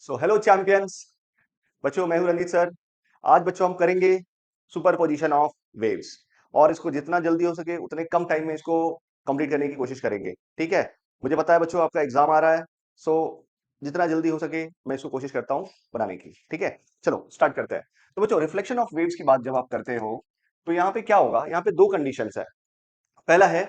So hello champions. बच्चों मैं हूं रंजीत सर। आज बच्चों हम करेंगे सुपरपोजिशन ऑफ वेव्स और इसको जितना जल्दी हो सके उतने कम टाइम में इसको कंप्लीट करने की कोशिश करेंगे। ठीक है। मुझे पता है बच्चों आपका एग्जाम आ रहा है। सो जितना जल्दी हो सके मैं इसको कोशिश करता हूं बनाने की। ठीक है। चलो स्टार्ट करते हैं। तो बच्चों रिफ्लेक्शन ऑफ वेव्स की बात जब आप करते हो तो यहाँ पे क्या होगा, यहाँ पे दो कंडीशंस है। पहला है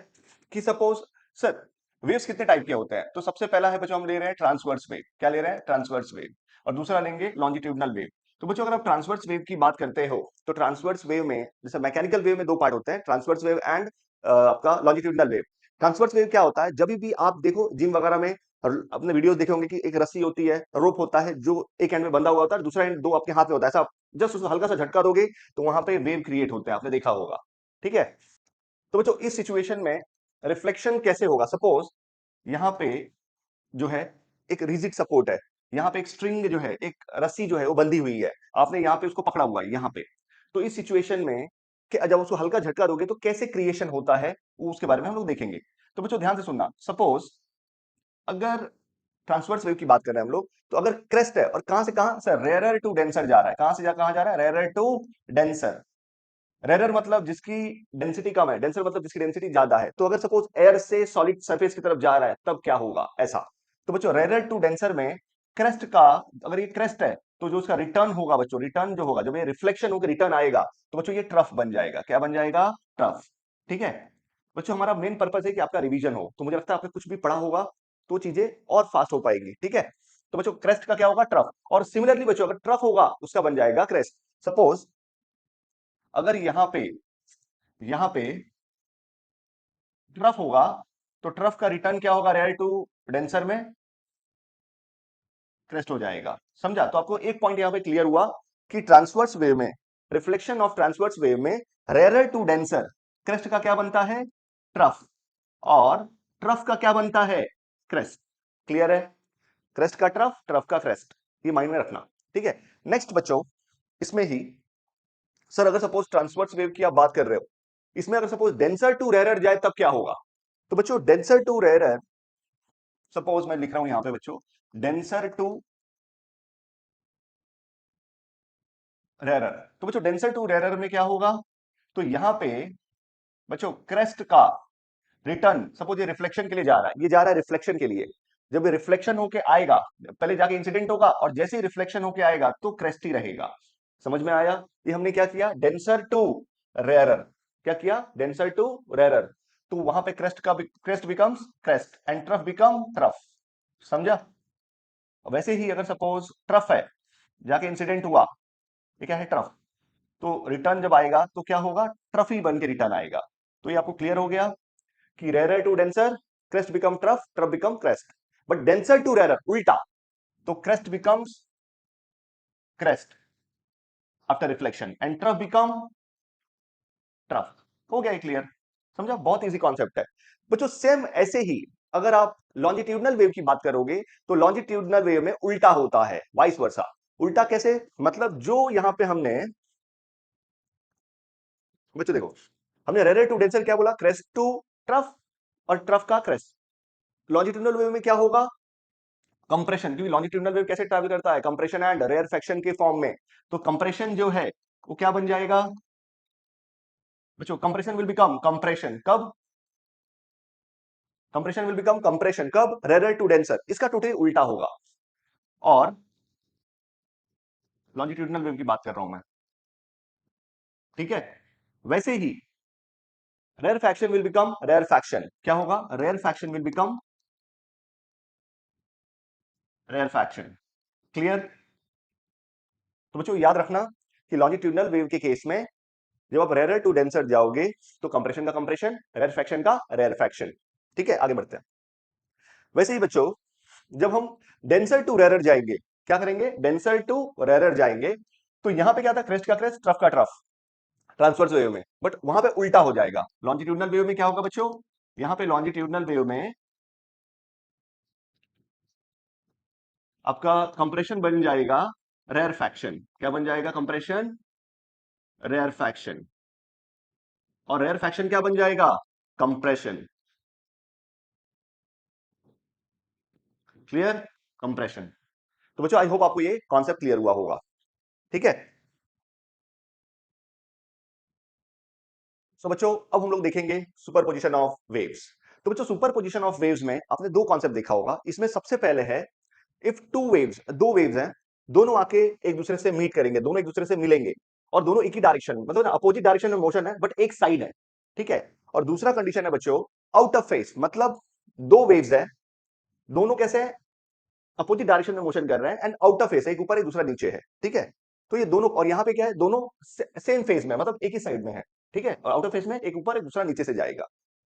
कि सपोज सर वेव्स कितने टाइप के होते हैं, तो सबसे पहला है बच्चों हम ले रहे हैं ट्रांसवर्स वेव। क्या ले रहे हैं? Transverse wave. और दूसरा लेंगे लॉन्जिट्यूडनल वेव। तो बच्चों अगर आप ट्रांसवर्स वेव की बात करते हो तो ट्रांसवर्स वेव में जैसे मैकेनिकल वेव में दो पार्ट होते हैं, ट्रांसवर्स वेव एंड आपका लॉन्जिट्यूडनल वेव। ट्रांसवर्स वेव क्या होता है, जब भी आप देखो जिम वगैरह में और अपने वीडियोस देखे होंगे कि एक रस्सी होती है, रोप होता है जो एक एंड में बंधा हुआ होता है, दूसरा एंड दो आपके हाथ में होता है। ऐसा जस्ट उसको हल्का सा झटका दोगे तो वहां पे वेव क्रिएट होते हैं, आपने देखा होगा। ठीक है। तो बच्चों इस सिचुएशन में रिफ्लेक्शन कैसे होगा? सपोज यहां पे जो है एक रिजिड सपोर्ट है, यहाँ पे एक स्ट्रिंग जो है, एक रस्सी जो है वो बंधी हुई है, आपने यहाँ पे उसको पकड़ा हुआ है यहाँ पे। तो इस सिचुएशन में कि जब उसको हल्का झटका दोगे तो कैसे क्रिएशन होता है वो उसके बारे में हम लोग देखेंगे। तो बच्चों ध्यान से सुनना। सपोज अगर ट्रांसवर्स वेव की बात कर रहे हैं हम लोग, तो अगर क्रेस्ट है और कहां से कहां सर, रेरर टू डेंसर जा रहा है। कहां से कहां जा रहा है? Rarer to denser. रेरर मतलब जिसकी डेंसिटी कम है, डेंसर मतलब जिसकी डेंसिटी ज्यादा है। तो अगर सपोज एयर से सॉलिड सरफेस की तरफ जा रहा है तब क्या होगा ऐसा। तो बच्चों रेरर टू डेंसर में क्रेस्ट का, अगर ये क्रेस्ट है तो जो उसका रिटर्न होगा बच्चों, रिटर्न जो होगा, जब ये रिफ्लेक्शन होकर रिटर्न आएगा तो बच्चों ये ट्रफ बन जाएगा। क्या बन जाएगा? ट्रफ। ठीक है। बच्चों हमारा मेन पर्पज है कि आपका रिवीजन हो, तो मुझे लगता है आपने कुछ भी पढ़ा होगा तो चीजें और फास्ट हो पाएंगी। ठीक है। तो बच्चों क्रेस्ट का क्या होगा? ट्रफ। और सिमिलरली बच्चों अगर ट्रफ होगा उसका बन जाएगा क्रेस्ट। सपोज अगर यहां पे ट्रफ होगा तो ट्रफ का रिटर्न क्या होगा? रेयर टू डेंसर में क्रेस्ट हो जाएगा। समझा? तो आपको एक पॉइंट यहां पे क्लियर हुआ कि ट्रांसवर्स वेव में, रिफ्लेक्शन ऑफ ट्रांसवर्स वेव में रेयर टू डेंसर क्रेस्ट का क्या बनता है? ट्रफ। और ट्रफ का क्या बनता है? क्रेस्ट। क्लियर है? क्रेस्ट का ट्रफ, ट्रफ का क्रेस्ट, ये माइंड में रखना। ठीक है। नेक्स्ट बच्चों, इसमें ही सर अगर सपोज ट्रांसवर्स वेव की आप बात कर रहे हो, इसमें अगर सपोज डेंसर टू रेरर जाए तब क्या होगा? तो बच्चों डेंसर टू रेरर, सपोज मैं लिख रहा हूं यहां पे बच्चों, डेंसर टू रेरर। तो बच्चों डेंसर टू रेरर में क्या होगा? तो यहां पे बच्चों क्रेस्ट का रिटर्न, सपोज ये रिफ्लेक्शन के लिए जा रहा है, ये जा रहा है रिफ्लेक्शन के लिए। जब ये रिफ्लेक्शन होके आएगा, पहले जाके इंसिडेंट होगा और जैसे ही रिफ्लेक्शन होके आएगा तो क्रेस्ट ही रहेगा। समझ में आया? ये हमने क्या किया? Denser to rarer. क्या किया? Denser to rarer. तो वहां पे crest becomes crest and trough become trough. समझा? वैसे ही अगर सपोज ट्रफ है, जाके इंसिडेंट हुआ, ये क्या है? ट्रफ। तो रिटर्न जब आएगा तो क्या होगा? ट्रफ ही बन के रिटर्न आएगा। तो ये आपको क्लियर हो गया कि rarer to denser crest become trough, trough become crest. But denser to rarer उल्टा, तो crest becomes crest after reflection and trough become trough. हो गया क्लियर? समझा? बहुत इजी कॉन्सेप्ट है बच्चों। सेम ऐसे ही अगर आप लॉन्जिट्यूडनल वेव की बात करोगे तो लॉन्जिट्यूडनल वेव में उल्टा होता है, वाइस वर्सा। उल्टा कैसे? मतलब जो यहां पे हमने बच्चों देखो, हमने रेरर टू डेंसर क्या बोला? क्रेस्ट टू ट्रफ और ट्रफ का क्रेस्ट। लॉन्जिट्यूडनल वेव में क्या होगा? कंप्रेशन, क्योंकि लॉन्जिट्यूडनल वेव कैसे ट्रैवल करता है? कंप्रेशन एंड रेयरफेक्शन के फॉर्म में। तो कंप्रेशन जो है वो क्या बन जाएगा बच्चों? कंप्रेशन विल बिकम कंप्रेशन कब? कंप्रेशन विल बिकम कंप्रेशन कब? Rarer to denser. इसका टोटली उल्टा होगा। और लॉन्जिट्यूडनल वेव की बात कर रहा हूं मैं। ठीक है। वैसे ही रेयरफेक्शन विल बिकम रेयरफेक्शन। क्या होगा? Rarefaction will become rarefaction. Clear? तो बच्चों याद रखना कि लॉन्जिट्यूडनल वेव के केस में जब आप रेरर टू डेंसर जाओगे तो कंप्रेशन का कंप्रेशन, रेयरफेक्शन का रेयरफेक्शन। ठीक है, आगे बढ़ते हैं। वैसे ही बच्चों जब हम डेंसर टू रेरर जाएंगे, क्या करेंगे? डेंसर टू रेरर जाएंगे तो यहां पे क्या था? क्रेस्ट का क्रेस्ट, ट्रफ का ट्रफ, ट्रांसवर्स वेव में। बट वहां पे उल्टा हो जाएगा। लॉन्जिट्यूडनल वेव में क्या होगा बच्चों? यहां पे लॉन्जिट्यूडनल वेव में आपका कंप्रेशन बन जाएगा रेयरफेक्शन। क्या बन जाएगा? Compression, rarefaction. और रेयरफेक्शन क्या बन जाएगा? कंप्रेशन। क्लियर? कंप्रेशन। तो बच्चों आई होप आपको ये कॉन्सेप्ट क्लियर हुआ होगा, ठीक है। सो बच्चों अब हम लोग देखेंगे सुपरपोजिशन ऑफ वेव्स। तो बच्चों सुपरपोजिशन ऑफ वेव्स में आपने दो कॉन्सेप्ट देखा होगा। इसमें सबसे पहले है इफ टू वेव्स, दो वेव्स हैं, दोनों आके एक दूसरे से मीट करेंगे, दोनों एक दूसरे से मिलेंगे और दोनों एक ही डायरेक्शन में, मतलब अपोजिट डायरेक्शन में मोशन है बट एक साइड है, ठीक है। और दूसरा कंडीशन है बच्चों आउट ऑफ फेस, मतलब दो वेव्स हैं, दोनों कैसे हैं, अपोजिट डायरेक्शन में मोशन कर रहे हैं एंड आउट ऑफ फेस, एक ऊपर है दूसरा नीचे है, ठीक है। तो ये दोनों, और यहाँ पे क्या है, दोनों सेम फेज में, मतलब एक ही साइड में है, ठीक है। और आउट ऑफ फेस में एक ऊपर एक दूसरा नीचे से जाएगा।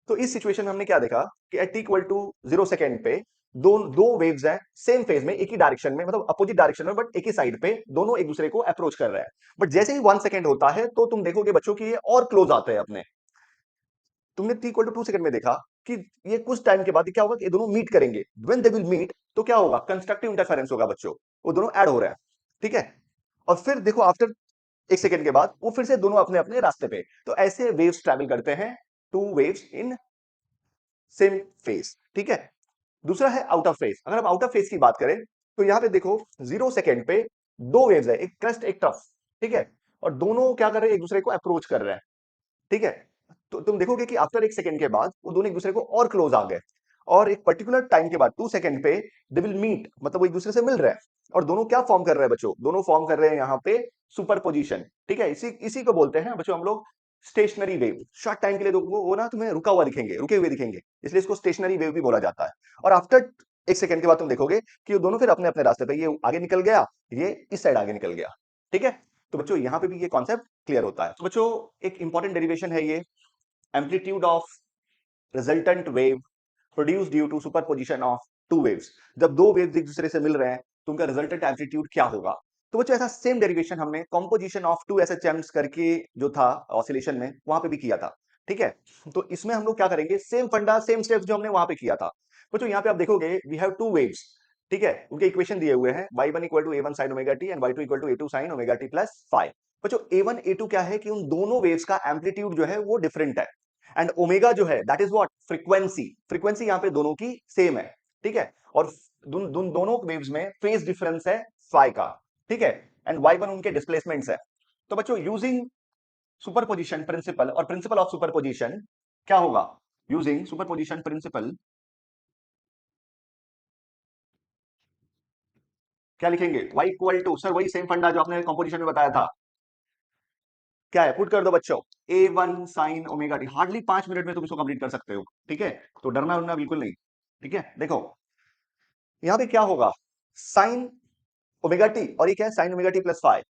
तो इस सिचुएशन में हमने क्या देखा कि एट इक्वल टू 0 सेकेंड पे दो दो वेव्स हैं सेम फेज में, एक ही डायरेक्शन में, मतलब अपोजिट डायरेक्शन में बट एक ही साइड पे, दोनों एक दूसरे को अप्रोच कर रहे हैं। बट जैसे ही 1 सेकेंड होता है तो तुम देखोगे बच्चों की ये और क्लोज आते हैं अपने। तुमने टी इक्वल टू 2 सेकंड में देखा कि ये कुछ टाइम के बाद क्या होगा, ये दोनों मीट करेंगे। व्हेन दे विल मीट तो क्या होगा, कंस्ट्रक्टिव इंटरफेरेंस होगा बच्चों, वो दोनों ऐड हो रहे हैं, ठीक है। और फिर देखो आफ्टर 1 सेकंड के बाद वो फिर से दोनों अपने अपने रास्ते पे। तो ऐसे वेव्स ट्रैवल करते हैं, two waves in same phase, ठीक है। दूसरा है आउट ऑफ फेज। अगर हम आउट ऑफ फेज की बात करें तो यहां पे देखो 0 सेकंड पे दो वेव्स है, एक क्रस्ट एक ट्रफ, ठीक है। और दोनों क्या कर रहे हैं, एक दूसरे को अप्रोच कर रहे हैं, ठीक है। तो तुम देखोगे कि आफ्टर 1 सेकंड के बाद वो दोनों एक दूसरे को और क्लोज आ गए, और एक पर्टिकुलर टाइम के बाद 2 सेकंड पे दे विल मीट, मतलब वो एक दूसरे से मिल रहे हैं। और दोनों क्या फॉर्म कर रहे हैं बच्चों, दोनों फॉर्म कर रहे हैं यहाँ पे सुपर पोजिशन, ठीक है। इसी इसी को बोलते हैं बच्चों हम लोग स्टेशनरी वेव। शॉर्ट टाइम के लिए तो वो ना तुम्हें रुका हुआ दिखेंगे, रुके हुए दिखेंगे, इसलिए इसको स्टेशनरी वेव भी बोला जाता है। और आफ्टर 1 सेकंड के बाद तुम देखोगे कि वो दोनों फिर अपने अपने रास्ते पे, ये आगे निकल गया, ये इस साइड आगे निकल गया, ठीक है। तो बच्चों यहाँ पे भी ये कॉन्सेप्ट क्लियर होता है। तो बच्चों एक इंपॉर्टेंट डेरिवेशन है ये, amplitude of resultant wave produce due to superposition of two waves. जब दो वेव्स एक दूसरे से मिल रहे हैं तो उनका रिजल्टेंट एम्पलीट्यूड क्या होगा। तो बच्चों ऐसा सेम डेरिवेशन हमने कॉम्पोजिशन ऑफ टू एसएचएम्स करके जो था ऑसिलेशन में, वहां पे भी किया था, ठीक है। तो इसमें हम लोग क्या करेंगे, सेम फंडा सेम स्टेप्स जो हमने वहां पे किया था। बच्चों यहाँ पे आप देखोगे वी हैव टू वेव्स, ठीक है। उनके इक्वेशन दिए हुए हैं y1 equal to a1 sin omega t and y2 equal to a2 sin omega t plus five. बच्चों a1 a2 क्या है कि उन दोनों वेव्स का एम्पलीट्यूड जो है वो डिफरेंट है, एंड ओमेगा जो है that is what, frequency. Frequency यहाँ पे दोनों की सेम है, ठीक है। और दोनों वेव्स में फेज डिफरेंस है फाई का, ठीक है। एंड y1 उनके डिस्प्लेसमेंट्स है। तो बच्चों यूजिंग सुपरपोजिशन प्रिंसिपल, और प्रिंसिपल ऑफ सुपरपोजिशन क्या होगा, यूजिंग सुपरपोजिशन प्रिंसिपल क्या लिखेंगे, y इक्वल टू, सर वही सेम फंडा जो आपने कंपोजिशन में बताया था, क्या है, पुट कर दो बच्चों, a1 sign omega T. Hardly 5 minute में तुम इसको कंप्लीट कर सकते हो, ठीक है। तो डरना उड़ना बिल्कुल नहीं, ठीक है। देखो यहां पे क्या होगा, साइन ओमेगा टी, और ये क्या है, sine omega T plus five.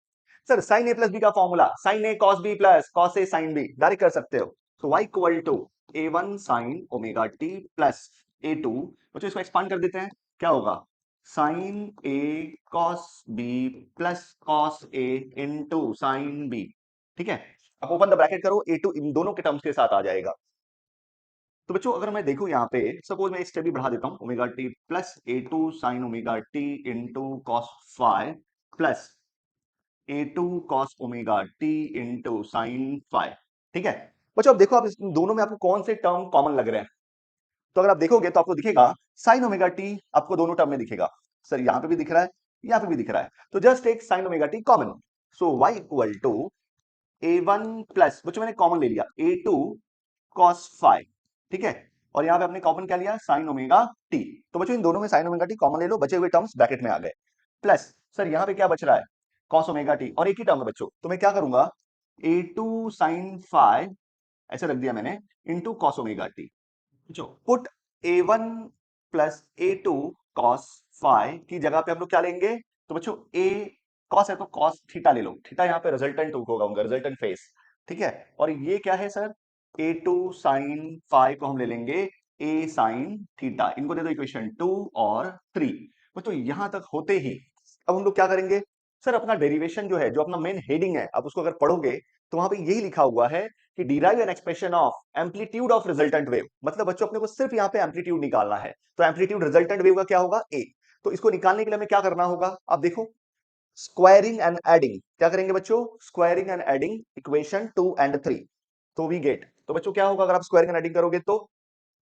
Sir sine ए प्लस बी का formula sine A cos B plus cos A sine B, direct कर सकते हो। तो y equal to A one sine omega T plus A two, बच्चों इसको expand कर देते हैं, क्या होगा, sine A cos B plus cos A into sine B, ठीक है। अब ओपन द ब्रैकेट करो, ए टू इन दोनों के टर्म्स के साथ आ जाएगा। तो बच्चों अगर मैं देखूं यहाँ पे, सपोज मैं एक स्टेप भी बढ़ा देता हूँ, omega T plus A two sine omega T into cos five plus A two cos omega T into sine five, ठीक है। बच्चों अब देखो, आप इस दोनों में आपको कौन से टर्म कॉमन लग रहे हैं। तो अगर आप देखोगे तो आपको दिखेगा साइन ओमेगा टी, आपको दोनों टर्म में दिखेगा, सर यहाँ पे भी दिख रहा है, यहाँ पे भी दिख रहा है। तो जस्ट एक sine omega T common, so y equal to A one plus, बच्चों मैंने कॉमन ले लिया, ए टू कॉस फाइव, ठीक है। और यहाँ पे आपने कॉमन क्या लिया, साइन ओमेगा टी। तो बच्चों इन दोनों में साइन ओमेगा टी कॉमन ले लो, बचे हुए टर्म्स ब्रैकेट में आ गए, प्लस सर यहाँ पे क्या बच रहा है, कॉस ओमेगा टी, और एक ही टर्म है बच्चों, तो मैं क्या करूंगा, ए टू साइन फाइव ऐसे रख दिया मैंने, इंटू कॉस ओमेगा टी। जो put A one plus A two cos five की जगह पे हम लोग क्या लेंगे, तो बच्चों ए कॉस है तो कॉस थीटा ले लो, थीटा यहाँ पे रिजल्टेंट होगा उनका, रिजल्टेंट फेस, ठीक है। और ये क्या है sir, A two sine five को हम ले लेंगे ए साइन थीटा, इनको दे दो इक्वेशन 2 और 3। बच्चों यहां तक होते ही अब हम लोग क्या करेंगे, सर अपना डेरिवेशन जो है, जो अपना मेन हेडिंग है, आप उसको अगर पढ़ोगे तो वहां पे यही लिखा हुआ है कि derive an expression of amplitude of resultant wave. मतलब बच्चों अपने को सिर्फ यहाँ पे एम्पलीट्यूड निकालना है, तो एम्पलीट्यूड रिजल्टेंट वेव का क्या होगा, ए। तो इसको निकालने के लिए हमें क्या करना होगा, आप देखो, स्क्वायरिंग एंड एडिंग, क्या करेंगे बच्चों, स्क्वायरिंग एंड एडिंग इक्वेशन 2 और 3, तो वी गेट। तो बच्चों क्या होगा अगर आप स्क्वायरिंग एंड एडिंग करोगे तो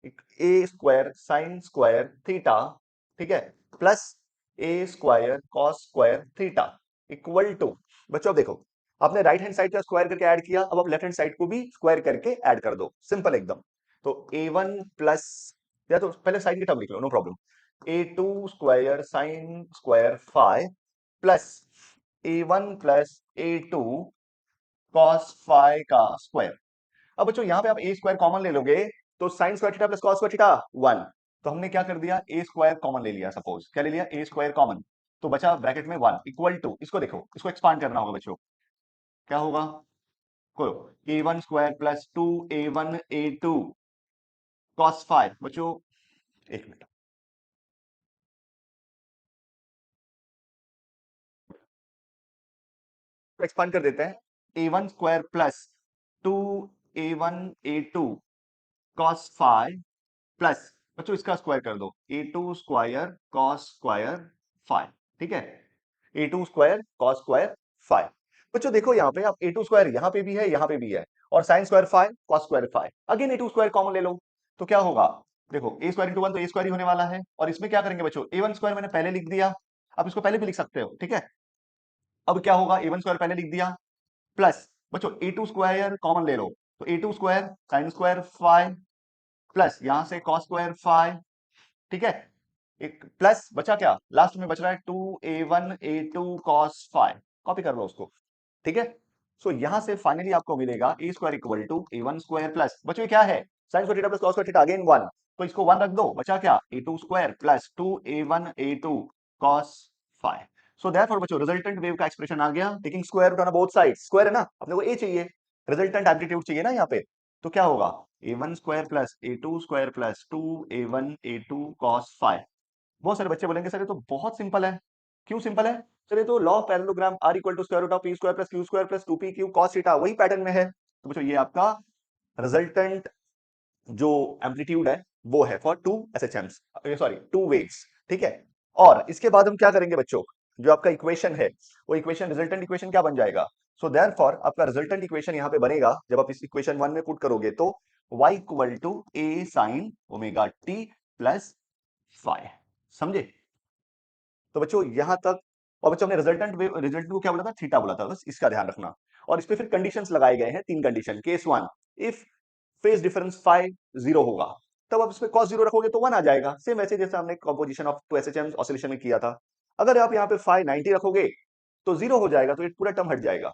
A square sine square theta, ठीक है, plus A square cos square theta equal to, बच्चों अब देखो, आपने राइट हैंड साइड का स्क्वायर करके ऐड किया, अब आप लेफ्ट हैंड साइड को भी स्क्वायर करके ऐड कर दो, सिंपल एकदम। तो a1 प्लस, या तो पहले साइन की टर्म लिख लो, no problem, a2 square sine square five plus a1 plus a2 cos five का स्क्वायर। अब बच्चों यहाँ पे आप ए स्क्वायर कॉमन ले लोगे, तो sign square theta plus cos square theta 1, तो हमने क्या कर दिया, ए स्क्वायर कॉमन ले लिया, सपोज क्या ले लिया, ए स्क्वायर कॉमन, तो बचा ब्रैकेट में 1 इक्वल टू, इसको देखो, इसको एक्सपांड करना होगा बच्चों, क्या होगा, को A one square plus two A one A two cos five, बच्चों एक मिनट, एक्सपांड कर देते हैं, A one square plus two A one A two cos five plus, बच्चों इसका स्क्वायर कर दो, A two square cos square five, ठीक है, A two square cos square five. बच्चों देखो यहाँ पे, आप ए टू स्क्वायर यहाँ पे भी है, यहाँ पे भी है, और sine square five cos square five, again A two square common ले लो, तो क्या होगा, देखो ए स्क्वायर इंटू वन तो ए स्क्वायर ही होने वाला है, और इसमें क्या करेंगे बच्चों, ए वन स्क्वायर मैंने पहले लिख दिया, आप इसको पहले भी लिख सकते हो, ठीक है, अब क्या होगा, ए वन स्क्वायर पहले लिख दिया, प्लस बच्चों ए टू स्क्वायर कॉमन ले लो, तो A two square sine square five plus यहां से कॉस स्क्वायर फाइव, ठीक है, एक प्लस बचा क्या, लास्ट में बच रहा है two A one A two cos five, copy कर लो उसको, ठीक है। सो यहां से फाइनली आपको मिलेगा A square equal to A one square plus, बच्चों ये क्या है, sine square theta plus cos square theta, again one, तो इसको वन रख दो, बचा क्या, A two square plus two A one A two cos five. So therefore बच्चों रिजल्टेंट वेव का एक्सप्रेशन आ गया, taking square root on both side, square है ना, अपने को ए चाहिए, रिजल्टेंट एम्पलीट्यूड चाहिए ना यहाँ पे, तो क्या होगा, A one square plus A two square plus two A one A two cos five. बहुत सारे बच्चे बोलेंगे सर ये तो बहुत सिंपल है, क्यों सिंपल है, सर ये तो law of parallelogram R equal to square root of P square plus Q square plus two P Q cos theta वही पैटर्न में है, तो बच्चों ये आपका रिजल्टेंट जो एम्पलीट्यूड है वो है for two SHMs, sorry two waves, ठीक है। और इसके बाद हम क्या करेंगे बच्चों, जो आपका इक्वेशन है वो इक्वेशन रिजल्टेंट इक्वेशन क्या बन जाएगा, सो देयरफॉर आपका रिजल्टेंट इक्वेशन यहाँ पे बनेगा, जब आप इस इक्वेशन वन में पुट करोगे तो y equal to A sine omega T plus five, समझे, तो बच्चों यहां तक, और बच्चों हमने रिजल्टेंट को क्या बोला था, थीटा बोला था, बस इसका ध्यान रखना। और इस पे फिर कंडीशंस लगाए गए हैं, तीन condition, case one, if phase difference five zero होगा, तब आप इसमें कॉस जीरो रखोगे तो वन आ जाएगा, सेम वैसे जैसे हमने composition of two SHM oscillation में किया था। अगर आप यहाँ पे फाइव 90 रखोगे तो जीरो हो जाएगा, तो ये पूरा टर्म हट जाएगा।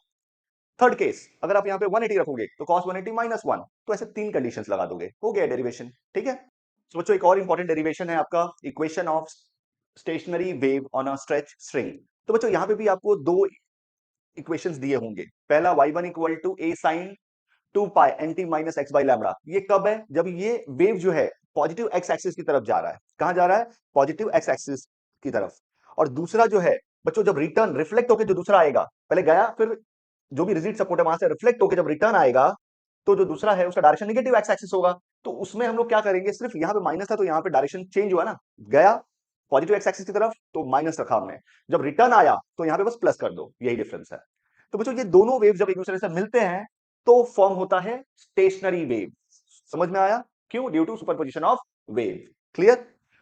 थर्ड केस, अगर आप यहाँ पे 180 रखोगे तो cos 180 माइनस वन, तो ऐसे तीन कंडीशंस लगा दोगे, हो गया डेरिवेशन, ठीक है। तो बच्चों एक और इंपॉर्टेंट डेरिवेशन है आपका, equation of stationary wave on a stretch string. तो बच्चों यहाँ पे भी आपको दो इक्वेशंस दिए होंगे, पहला y1 equal to A sine two pi N T minus X by lambda, ये कब है, जब ये वेव जो है पॉजिटिव एक्स एक्सिस की तरफ जा रहा है, कहां जा रहा है, पॉजिटिव एक्स एक्सिस की तरफ। और दूसरा जो है बच्चों, जब रिटर्न रिफ्लेक्ट होकर जो दूसरा आएगा, पहले गया फिर जो भी रिजिड सपोर्ट है वहां से रिफ्लेक्ट होकर जब रिटर्न आएगा, तो जो दूसरा है उसका डायरेक्शन नेगेटिव एक्स एक्सिस होगा, तो उसमें हम लोग क्या करेंगे, सिर्फ यहाँ पे माइनस था तो यहाँ पे डायरेक्शन चेंज हुआ ना, गया पॉजिटिव एक्स एक्सिस की तरफ तो माइनस रखा हमने, जब रिटर्न आया तो यहाँ पे बस प्लस कर दो, यही डिफरेंस है। तो बच्चों ये दोनों वेव जब एक दूसरे से मिलते हैं तो फॉर्म होता है स्टेशनरी वेव, समझ में आया, क्यों, due to superposition of wave, clear.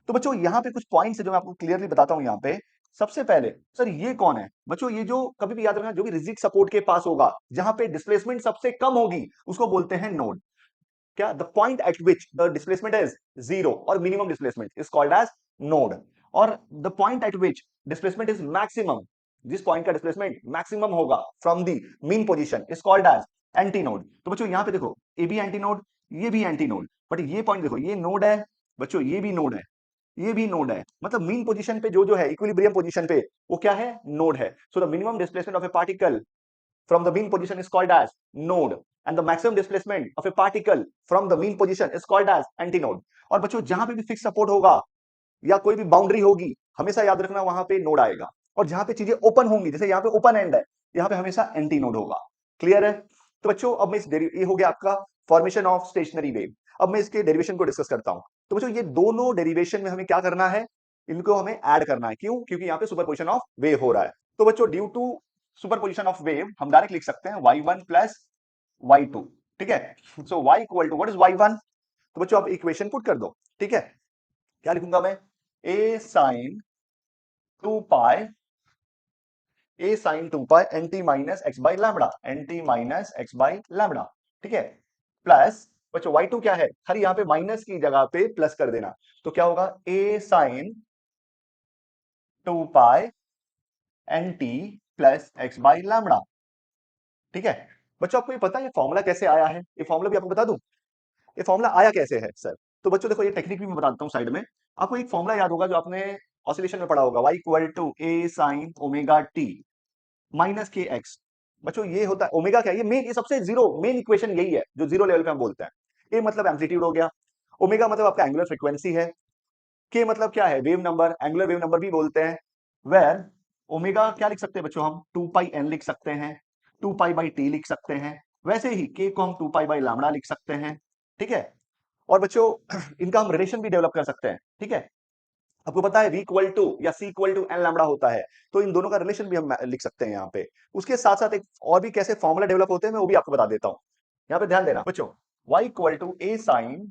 तो बच्चों यहाँ पे कुछ पॉइंट्स है जो मैं आपको क्लियरली बताता हूं यहाँ पे। सबसे पहले सर ये कौन है बच्चों, ये जो कभी भी याद रखना, जो भी रिजिड सपोर्ट के पास होगा, जहां पे डिस्प्लेसमेंट सबसे कम होगी उसको बोलते हैं नोड, क्या, the point at which the displacement is zero और minimum displacement is called as node, और the point at which displacement is maximum, जिस पॉइंट का डिस्प्लेसमेंट मैक्सिमम होगा from the mean position is called as antinode. तो बच्चों यहाँ पे देखो, ए भी एंटी नोड, ये भी एंटी नोड, बट ये पॉइंट देखो, ये नोड है बच्चों, ये भी नोड है, ये भी नोड है, मतलब मीन पोजीशन पे जो है इक्विलिब्रियम पोजीशन पे वो क्या है, नोड है। So the minimum displacement of a particle from the mean position is called as node and the maximum displacement of a particle from the mean position is called as antinode। और बच्चों जहां पे भी fix support होगा या कोई भी boundary होगी, हमेशा याद रखना वहां पे नोड आएगा, और जहां पे चीजें ओपन होंगी, जैसे यहाँ पे ओपन एंड है, यहाँ पे हमेशा एंटी नोड होगा, क्लियर है। तो बच्चों अब मैं ये हो गया आपका फॉर्मेशन ऑफ स्टेशनरी वेव, अब मैं इसके डेरिवेशन को डिस्कस करता हूं। तो बच्चों ये दोनों डेरिवेशन में हमें क्या करना है, इनको हमें ऐड करना है, क्यों, क्योंकि यहाँ पे सुपरपोजिशन ऑफ वेव हो रहा है। तो बच्चों due to superposition of wave हम डायरेक्ट लिख सकते हैं y1 प्लस y2, ठीक है। So y equal to what is y1, तो बच्चों आप इक्वेशन पुट कर दो, ठीक है, क्या लिखूंगा मैं, a sine two pi A sine 2 pi N T minus X by lambda, N T minus X by lambda, ठीक है। प्लस बच्चों y2 क्या है, खाली यहां पे माइनस की जगह पे प्लस कर देना, तो क्या होगा A sine 2 pi N T plus X by lambda, ठीक है। बच्चों आपको ये पता है ये फॉर्मूला कैसे आया है, ये फॉर्मूला भी आपको बता दूं, ये फॉर्मूला आया कैसे है सर। तो बच्चों देखो ये टेक्निक भी मैं बता देता हूँ साइड में। आपको एक फॉर्मूला याद होगा जो आपने ऑसिलेशन में पढ़ा होगा, y equal to A sine omega T minus K X. बच्चों ये होता है ओमेगा क्या है, ये मेन, ये सबसे जीरो मेन इक्वेशन यही है जो जीरो लेवल पे हम बोलते हैं। ए मतलब एम्पलीट्यूड हो गया, ओमेगा मतलब आपका एंगुलर फ्रीक्वेंसी है, के मतलब क्या है wave number, angular wave number भी बोलते हैं। वेर ओमेगा क्या लिख सकते हैं बच्चों हम, 2 पाई एन लिख सकते हैं, 2 पाई बाई टी लिख सकते हैं, वैसे ही के को हम 2 पाई बाई लैम्बडा लिख सकते हैं, ठीक है। और बच्चों इनका हम रिलेशन भी डेवलप कर सकते हैं, ठीक है। आपको पता है v इक्वल टू या c equal to N lambda होता है, तो इन दोनों का रिलेशन भी हम लिख सकते हैं यहाँ पे। उसके साथ साथ एक और भी कैसे फॉर्मूला डेवलप होते हैं मैं वो भी आपको बता देता हूँ। यहाँ पे ध्यान देना बच्चों, y equal to A sine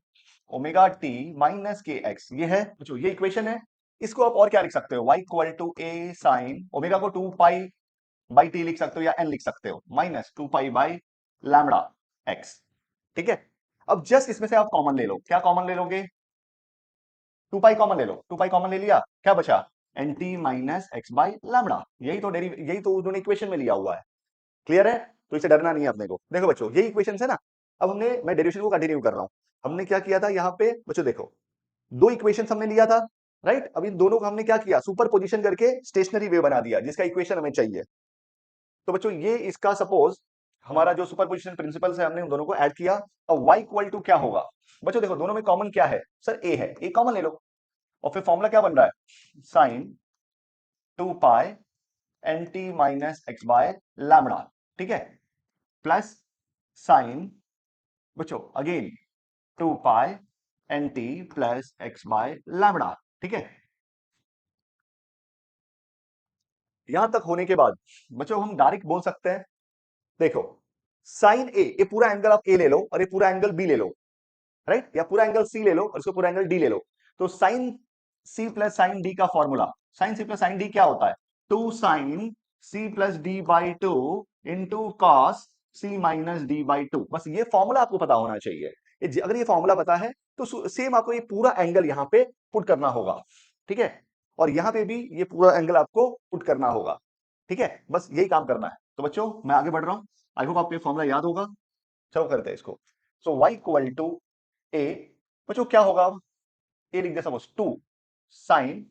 omega T minus K X, ये है बच्चों ये इक्वेशन है। इसको आप और क्या लिख सकते हो, y equal to A sine omega को 2 पाई बाई टी लिख सकते हो या n लिख सकते हो, minus 2 pi by lambda x, ठीक है। अब जस्ट इसमें से आप कॉमन ले लो, क्या कॉमन ले लोगे, 2 पाई कॉमन ले लो, 2 पाई कॉमन ले लिया, क्या बचा N T minus X by lambda, यही तो उन्होंने इक्वेशन में लिया हुआ है। क्लियर है, तो इसे डरना नहीं है अपने को। देखो बच्चों यही इक्वेशन है ना। अब हमने, मैं डेरिवेशन को कंटिन्यू कर रहा हूं, हमने क्या किया था यहाँ पे बच्चों, देखो दो इक्वेशन हमने लिया था, राइट। अब इन दोनों को हमने क्या किया, सुपर पोजिशन करके स्टेशनरी वेव बना दिया जिसका इक्वेशन हमें चाहिए। तो बच्चों ये इसका सपोज हमारा जो सुपर पोजिशन प्रिंसिपल है हमने उन दोनों को ऐड किया। अब y इक्वल टू क्या होगा बच्चों, देखो दोनों में कॉमन क्या है सर, a है, a कॉमन ले लो, और फिर फॉर्मूला क्या बन रहा है, sine 2 pi N T minus X by lambda, ठीक है, प्लस साइन बच्चों again 2 pi N T plus X by lambda, ठीक है। यहां तक होने के बाद बच्चों हम डायरेक्ट बोल सकते हैं, देखो साइन ए, ये पूरा एंगल आप ए ले लो और ये पूरा एंगल बी ले लो, राइट, या पूरा एंगल सी ले लो और इसको पूरा एंगल डी ले लो। तो sine C plus sine D का formula, sine C plus sine D क्या होता है, 2 sine C plus D by two into cos C minus D by two. बस ये फॉर्मूला आपको पता होना चाहिए। अगर ये फॉर्मूला पता है तो सेम आपको ये पूरा एंगल यहाँ पे पुट करना होगा, ठीक है। और यहाँ पे भी ये पूरा एंगल आपको पुट करना होगा, ठीक है, बस यही काम करना है। तो बच्चों मैं आगे बढ़ रहा हूँ, आई होप आपको ये फॉर्मूला याद होगा। चलो करते हैं इसको। So y equal to A, बच्चों क्या होगा, ए लिख दिया suppose 2 sine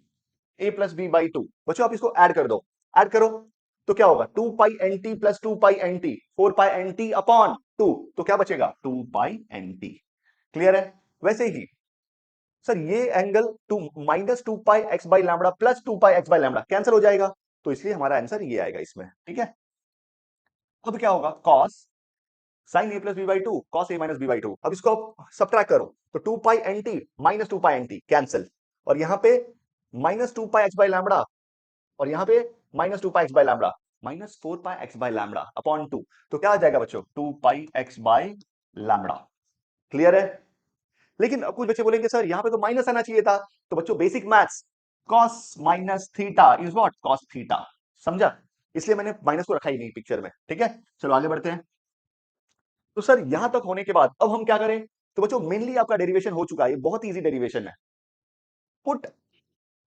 A plus B by two. बच्चों आप इसको ऐड कर दो, ऐड करो तो क्या होगा 2 pi N T plus 2 pi N T, 4 पाई एन टी अपॉन 2, तो क्या बचेगा 2 पाई एन टी। क्लियर है। वैसे ही सर ये angle two minus 2 pi X by lambda plus 2 pi X by lambda cancel हो जाएगा, तो इसलिए हमारा आंसर ये आएगा इसमें, ठीक है। अब क्या होगा cos sine A plus B by two cos A minus B by two, अब इसको आप सब्ट्रैक्ट करो तो 2 pi N T minus 2 pi N T cancel, और यहां पे minus 2 pi X by lambda, और यहां पे minus 2 pi X by lambda, minus 4 pi X by lambda upon 2, तो क्या आ जाएगा बच्चों 2 pi X by lambda. Clear है। लेकिन अब कुछ बच्चे बोलेंगे सर यहां पे तो माइनस आना चाहिए था, तो बच्चों basic maths, cos minus theta is what cos theta, समझा, इसलिए मैंने माइनस को रखा ही नहीं पिक्चर में, ठीक है। चलो आगे बढ़ते हैं। तो सर यहां तक होने के बाद अब हम क्या करें, तो बच्चों मेनली आपका डेरिवेशन हो चुका है, ये बहुत इजी डेरिवेशन है। पुट,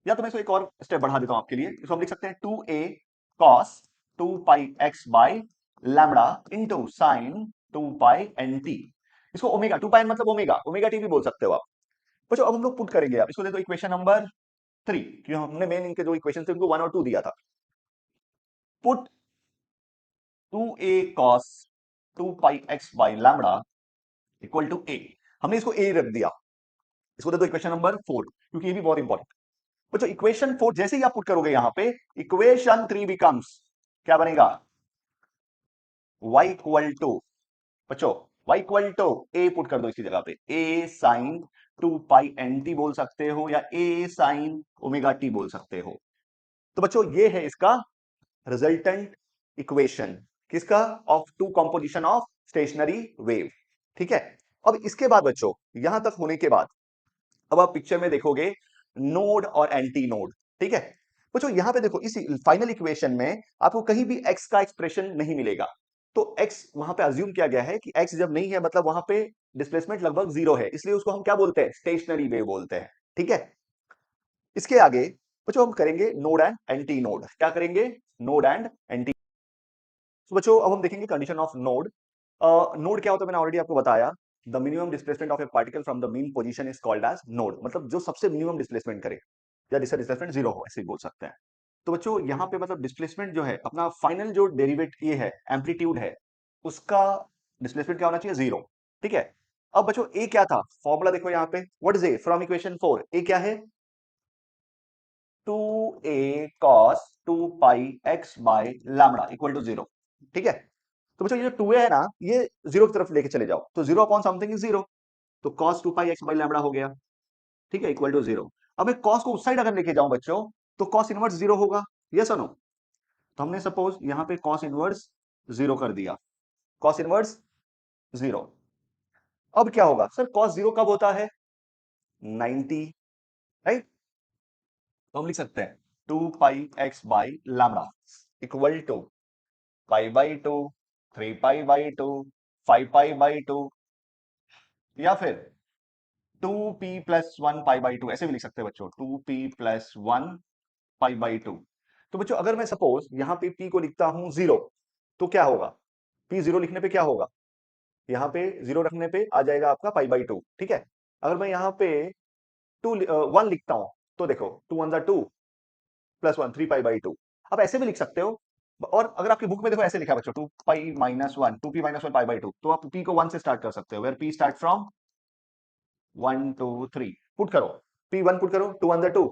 या तो मैं इसको एक और स्टेप बढ़ा देता हूं आपके लिए, इसको हम लिख सकते हैं 2a cos 2 pi X by lambda into sine 2 pi N T. इसको ओमेगा 2 पाई मतलब ओमेगा ओमेगा टी भी बोल सकते हो आप। बच्चों अब हम लोग पुट करेंगे, आप इसको दे दो इक्वेशन नंबर 3, क्योंकि हमने मेन इनके जो इक्वेशन थे उनको 1 और 2 दिया था। Put 2a cos 2 pi X by lambda equal to A, हमने इसको ए रख दिया, इसको दे दो इक्वेशन नंबर 4, क्योंकि ये भी बहुत इंपॉर्टेंट। बच्चों इक्वेशन 4 जैसे ही आप पुट करोगे यहां पे, इक्वेशन 3 बिकम्स क्या बनेगा, y इक्वल टू बच्चों y equal to A put कर दो इसकी जगह पे, a sine 2 pi N T बोल सकते हो या a साइन ओमेगा टी बोल सकते हो। तो बच्चों ये है इसका रिजल्टेंट इक्वेशन, किसका, of two composition of stationary wave, ठीक है। अब इसके बाद बच्चों यहां तक होने के बाद अब आप पिक्चर में देखोगे नोड और एंटी नोड, ठीक है। बच्चों यहां पे देखो, इस फाइनल इक्वेशन में आपको कहीं भी x का एक्सप्रेशन नहीं मिलेगा, तो x वहां पे अज्यूम किया गया है कि x जब नहीं है मतलब वहां पे डिस्प्लेसमेंट लगभग जीरो है, इसलिए उसको हम क्या बोलते हैं, स्टेशनरी वेव बोलते हैं। ठीक है, इसके आगे बच्चों हम करेंगे नोड एंड एंटी नोड। क्या करेंगे, नोड एंड एंटी। तो बच्चों अब हम देखेंगे कंडीशन ऑफ नोड। नोड क्या होता है मैंने ऑलरेडी आपको बताया, the minimum displacement of a particle from the mean position is called as node, मतलब जो सबसे मिनिमम डिस्प्लेसमेंट करे या जिसका डिस्प्लेसमेंट जीरो हो, ऐसे ही बोल सकते हैं। तो बच्चों यहाँ पे मतलब डिस्प्लेसमेंट जो है अपना फाइनल जो डेरिवेट ये है, एम्पलीट्यूड है, उसका डिस्प्लेसमेंट क्या होना चाहिए, जीरो। ठीक है, अब बच्चों ए क्या था, फॉर्मूला देखो यहाँ पे, what is A from equation 4, A क्या है, 2a cos 2 pi x by lambda equal to zero. ठीक है, तो बच्चों ये जो 2a है ना, ये जीरो की तरफ लेके चले जाओ, तो zero upon something is zero, तो cos 2 pi x by lambda हो गया। ठीक है, इक्वल टू जीरो। अब मैं cos को उस साइड अगर लेके जाऊं बच्चों, तो cos इनवर्स जीरो होगा, यस और नो। तो हमने सपोज यहां पे cos इनवर्स जीरो कर दिया, cos इनवर्स जीरो। अब क्या होगा सर, cos जीरो कब होता है, 90, राइट। तो हम लिख सकते हैं 2 pi x by lambda equal to pi by two, 3 pi by two, 5 pi by two, या फिर 2p+1 पाई बाई टू, ऐसे भी लिख सकते हैं बच्चों, 2p+1 पाई बाई टू। तो बच्चों अगर मैं सपोज यहां पे p को लिखता हूं जीरो, तो क्या होगा, p जीरो लिखने पे क्या होगा, यहां पे जीरो रखने पे आ जाएगा आपका पाई बाई टू। ठीक है, अगर मैं यहां पे टू 1 लिखता हूं, तो देखो 2 1 2 +1 3 पाई बाई टू। अब ऐसे भी लिख सकते हो, और अगर आपकी बुक में देखो ऐसे लिखा है बच्चों, 2 पाई -1 2p-1 पाई बाई टू, तो आप p को 1 से स्टार्ट कर सकते हो, where p start from 1 2 3, put करो, p1 पुट करो, 2 1 2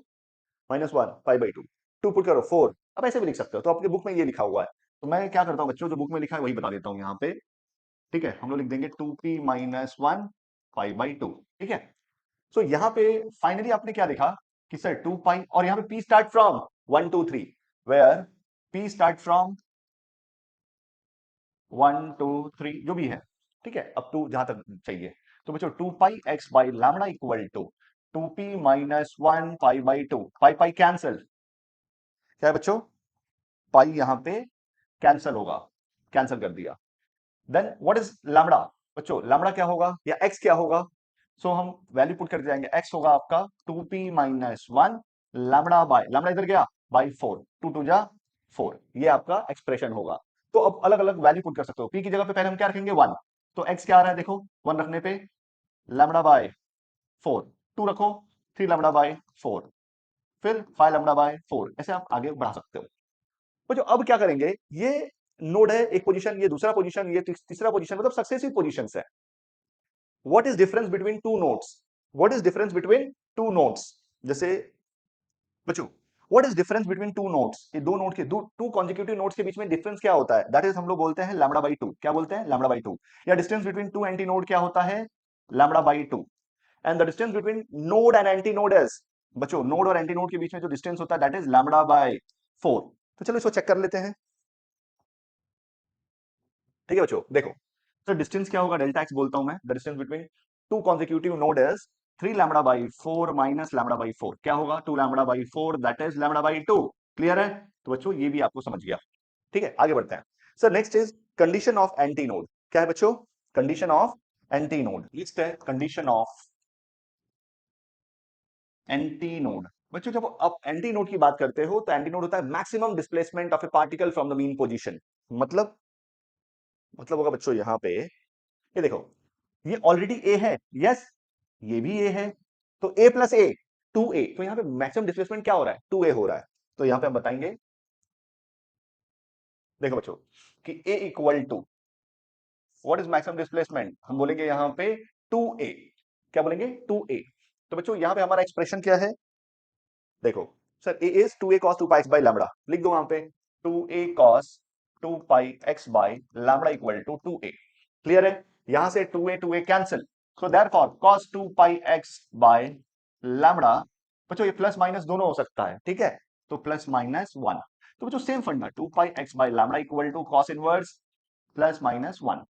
-1 पाई बाई टू, 2 पुट करो 4। अब ऐसे भी लिख सकते हो, तो आपकी बुक में ये लिखा हुआ है। तो मैं क्या करता हूँ बच्चों, जो बुक में लिखा है वही बता देता हूँ यहाँ पे। ठीक है, हम लोग लिख देंगे 2p-1 पाई बाई टू। ठीक है, तो यहाँ पे फाइनली आपने क्या देखा कि सर 2 पाई, और यहाँ पे p start from 1 2 3, where p start from 1 2 3 जो भी है। ठीक है, अब टू जहां तक चाहिए, तो बच्चों 2 pi x by lambda equal to 2p-1 pi by two, pi pi cancel, क्या है बच्चों, पाई यहां पे कैंसिल होगा, कैंसिल कर दिया। देन व्हाट इज लैम्बडा, बच्चों लैम्बडा क्या होगा या x क्या होगा, सो हम वैल्यू पुट करके जाएंगे, x होगा आपका 2p-1 लैम्बडा बाय, लैम्बडा इधर गया, बाई 4, 2 2 जा 4, ये आपका एक्सप्रेशन होगा। तो अब अलग अलग वैल्यू पुट कर सकते हो, p की जगह पे पहले हम क्या रखेंगे, 1, तो x क्या आ रहा है देखो, 1 रखने पे लैम्बडा बाय 4, 2 रखो 3 लैम्बडा बाय 4, फिर 5 लैम्बडा बाय 4, ऐसे आप आगे बढ़ा सकते हो। तो जो अब क्या करेंगे, ये नोड है एक पोजीशन, ये दूसरा पोजीशन, ये तीसरा पोजीशन, मतलब सक्सेसिव पोजीशंस है। What is difference between two nodes, what is difference between two nodes, जैसे बच्चों what is difference between two nodes, ये दो नोड के, दो टू कॉन्जिक्यूटिव नोड्स के बीच में डिफरेंस क्या होता है, दैट इज हम लोग बोलते हैं लैम्बडा बाई टू। क्या बोलते हैं, लैम्बडा बाई टू। या distance between two anti node क्या होता है, lambda by to. And the distance between node and anti node is, बच्चों नोड और एंटी नोड के बीच में जो डिस्टेंस होता है दैट इज लैम्बडा बाय 4। तो चलो इसको चेक कर लेते हैं। ठीक है बच्चों, देखो तो डिस्टेंस क्या होगा, डेल्टा एक्स बोलता हूं मैं, the distance between two consecutive node is 3 lambda by 4 minus lambda by 4, क्या होगा, 2 lambda by 4 that is lambda by 2। Clear है, तो बच्चों ये भी आपको समझ गया। ठीक है, आगे बढ़ते हैं। Sir next is condition of anti node. क्या है बच्चों, condition of anti node, list है कंडीशन ऑफ एंटी नोड। बच्चों जब आप एंटी नोड की बात करते हो, तो एंटी नोड होता है maximum displacement of a particle from the mean position. मतलब होगा बच्चों यहां पे, ये देखो, ये ऑलरेडी ए है, यस, ये भी ए है, तो ए प्लस ए 2a, तो यहां पे मैक्सिमम डिस्प्लेसमेंट क्या हो रहा है, 2a हो रहा है। तो यहां पे हम बताएंगे, देखो बच्चों, कि a equal to what is maximum displacement, हम बोलेंगे यहां पे 2a, क्या बोलेंगे 2a। तो बच्चों यहां पे हमारा एक्सप्रेशन क्या है, देखो sir a is 2a cos 2 pi x by lambda, लिख दो वहां पे 2a cos 2 pi x by lambda equal to 2a। Clear है, यहां से 2a cancel, so therefore cos 2 pi x by lambda, बच्चों ये प्लस माइनस दोनों हो सकता है, ठीक है, तो +-1। तो बच्चों सेम फंडा, 2 pi x by lambda equal to cos inverse +-1।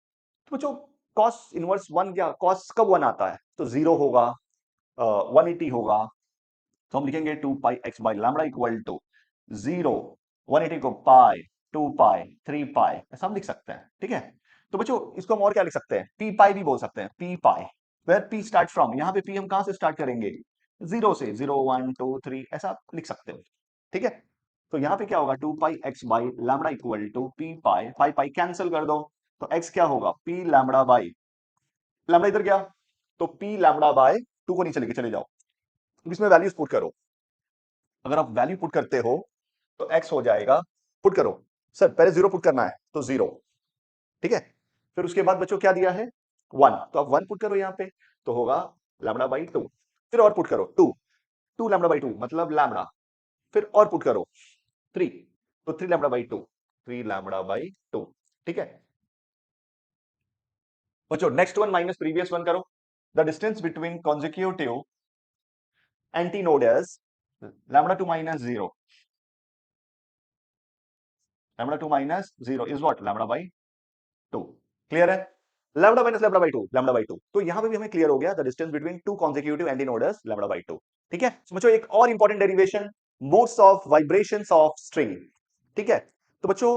तो बच्चों cos इनवर्स 1 क्या, cos कब 1 आता है, तो 0 होगा, 180 होगा, तो हम लिखेंगे 2 pi x by lambda equal to 0, 180 को पाई, 2 पाई, 3 पाई, ऐसा हम लिख सकते हैं। ठीक है, तो बच्चों इसको हम और क्या लिख सकते हैं, पी पाई भी बोल सकते हैं, p pi. Where p start from, यहाँ पे पी हम कहां से स्टार्ट करेंगे, 0 से, 0 1 2 3 ऐसा लिख सकते हो। ठीक है, तो यहाँ पे क्या होगा, 2 pi x by lambda equal to p pi, pi pi cancel कर दो, तो x क्या होगा, पी लैम्बडा बाई, लैम्बडा इधर गया तो पी लैम्बडा बाय 2 को नीचे लेके चले जाओ, इसमें वैल्यूज पुट करो। अगर आप वैल्यू पुट करते हो तो x हो जाएगा, पुट करो सर, पहले 0 पुट करना है तो 0। ठीक है, फिर उसके बाद बच्चों क्या दिया है, 1, तो आप 1 पुट करो यहाँ पे, तो होगा लैम्बडा बाई 2। फिर और पुट करो 2, 2 लैम्बडा बाई 2 मतलब लैम्बडा, फिर और पुट करो 3, तो 3 लैम्बडा बाई 2, 3 लैम्बडा बाई 2। ठीक है बच्चों, next one minus previous one करो। The distance between consecutive antinode is lambda 2 minus 0, lambda 2 minus 0 is what, lambda by 2। Clear है, lambda minus lambda by 2, lambda by 2, तो यहां पे भी हमें क्लियर हो गया the distance between two consecutive antinodes lambda by 2। ठीक है, तो बच्चों एक और important derivation, modes of vibrations of string. ठीक है, तो बच्चों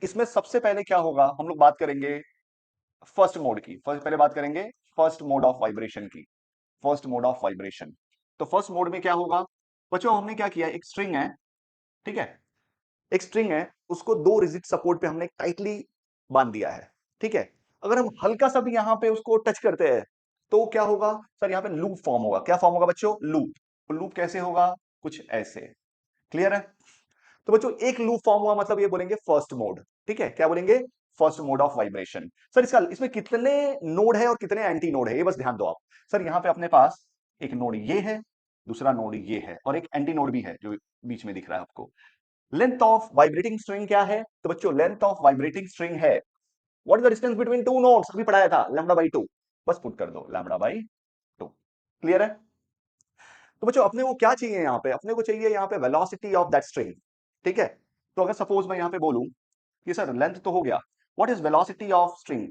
इसमें सबसे पहले क्या होगा, हम लोग बात करेंगे फर्स्ट मोड की, पहले बात करेंगे फर्स्ट मोड ऑफ वाइब्रेशन की, फर्स्ट मोड ऑफ वाइब्रेशन। तो फर्स्ट मोड में क्या होगा बच्चों, हमने क्या किया, एक स्ट्रिंग है, ठीक है, एक स्ट्रिंग है, उसको दो रिजिड सपोर्ट पे हमने टाइटली बांध दिया है। ठीक है, अगर हम हल्का सा भी यहां पे उसको टच करते हैं तो क्या होगा सर, यहां पे लूप फॉर्म होगा। क्या फॉर्म होगा बच्चों, लूप। तो लूप कैसे होगा, कुछ ऐसे। क्लियर है, तो बच्चों एक लूप फॉर्म हुआ मतलब ये बोलेंगे फर्स्ट मोड। ठीक है, क्या बोलेंगे, first mode of vibration. Sir इसमें कितने नोड है और कितने एंटी नोड है, ये बस ध्यान दो आप। सर यहां पे अपने पास एक नोड ये है, दूसरा नोड ये है, और एक एंटी नोड भी है जो बीच में दिख रहा है आपको। लेंथ ऑफ वाइब्रेटिंग स्ट्रिंग क्या है, तो बच्चों लेंथ ऑफ वाइब्रेटिंग स्ट्रिंग है, what is the distance between two nodes, अभी पढ़ाया था, लैम्बडा बाई 2। बस पुट कर दो लैम्बडा बाई 2। क्लियर है, तो बच्चों अपने को क्या चाहिए यहां पे, अपने को चाहिए यहां पे वेलोसिटी ऑफ दैट स्ट्रिंग। ठीक है, तो अगर सपोज मैं यहां पे बोलूं कि सर लेंथ तो हो गया, what is velocity of string,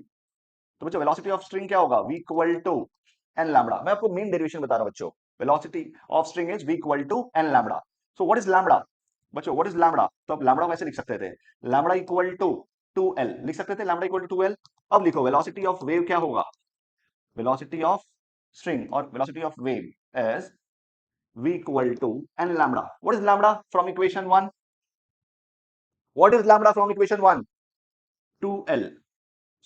तो बच्चों वेलोसिटी ऑफ स्ट्रिंग क्या होगा, v equal to N lambda. मैं आपको मेन डेरिवेशन बता रहा हूं बच्चों, velocity of string is v equal to N lambda. So what is lambda बच्चों, व्हाट इज लैम्बडा, तो अब लैम्बडा कैसे लिख सकते थे, लैम्बडा इक्वल टू 2l लिख सकते थे, लैम्बडा इक्वल टू 2l। अब लिखो वेलोसिटी ऑफ वेव क्या होगा, वेलोसिटी ऑफ स्ट्रिंग और velocity of wave is v equal to N lambda. What is lambda from equation 1, what is lambda from equation 1, 2l।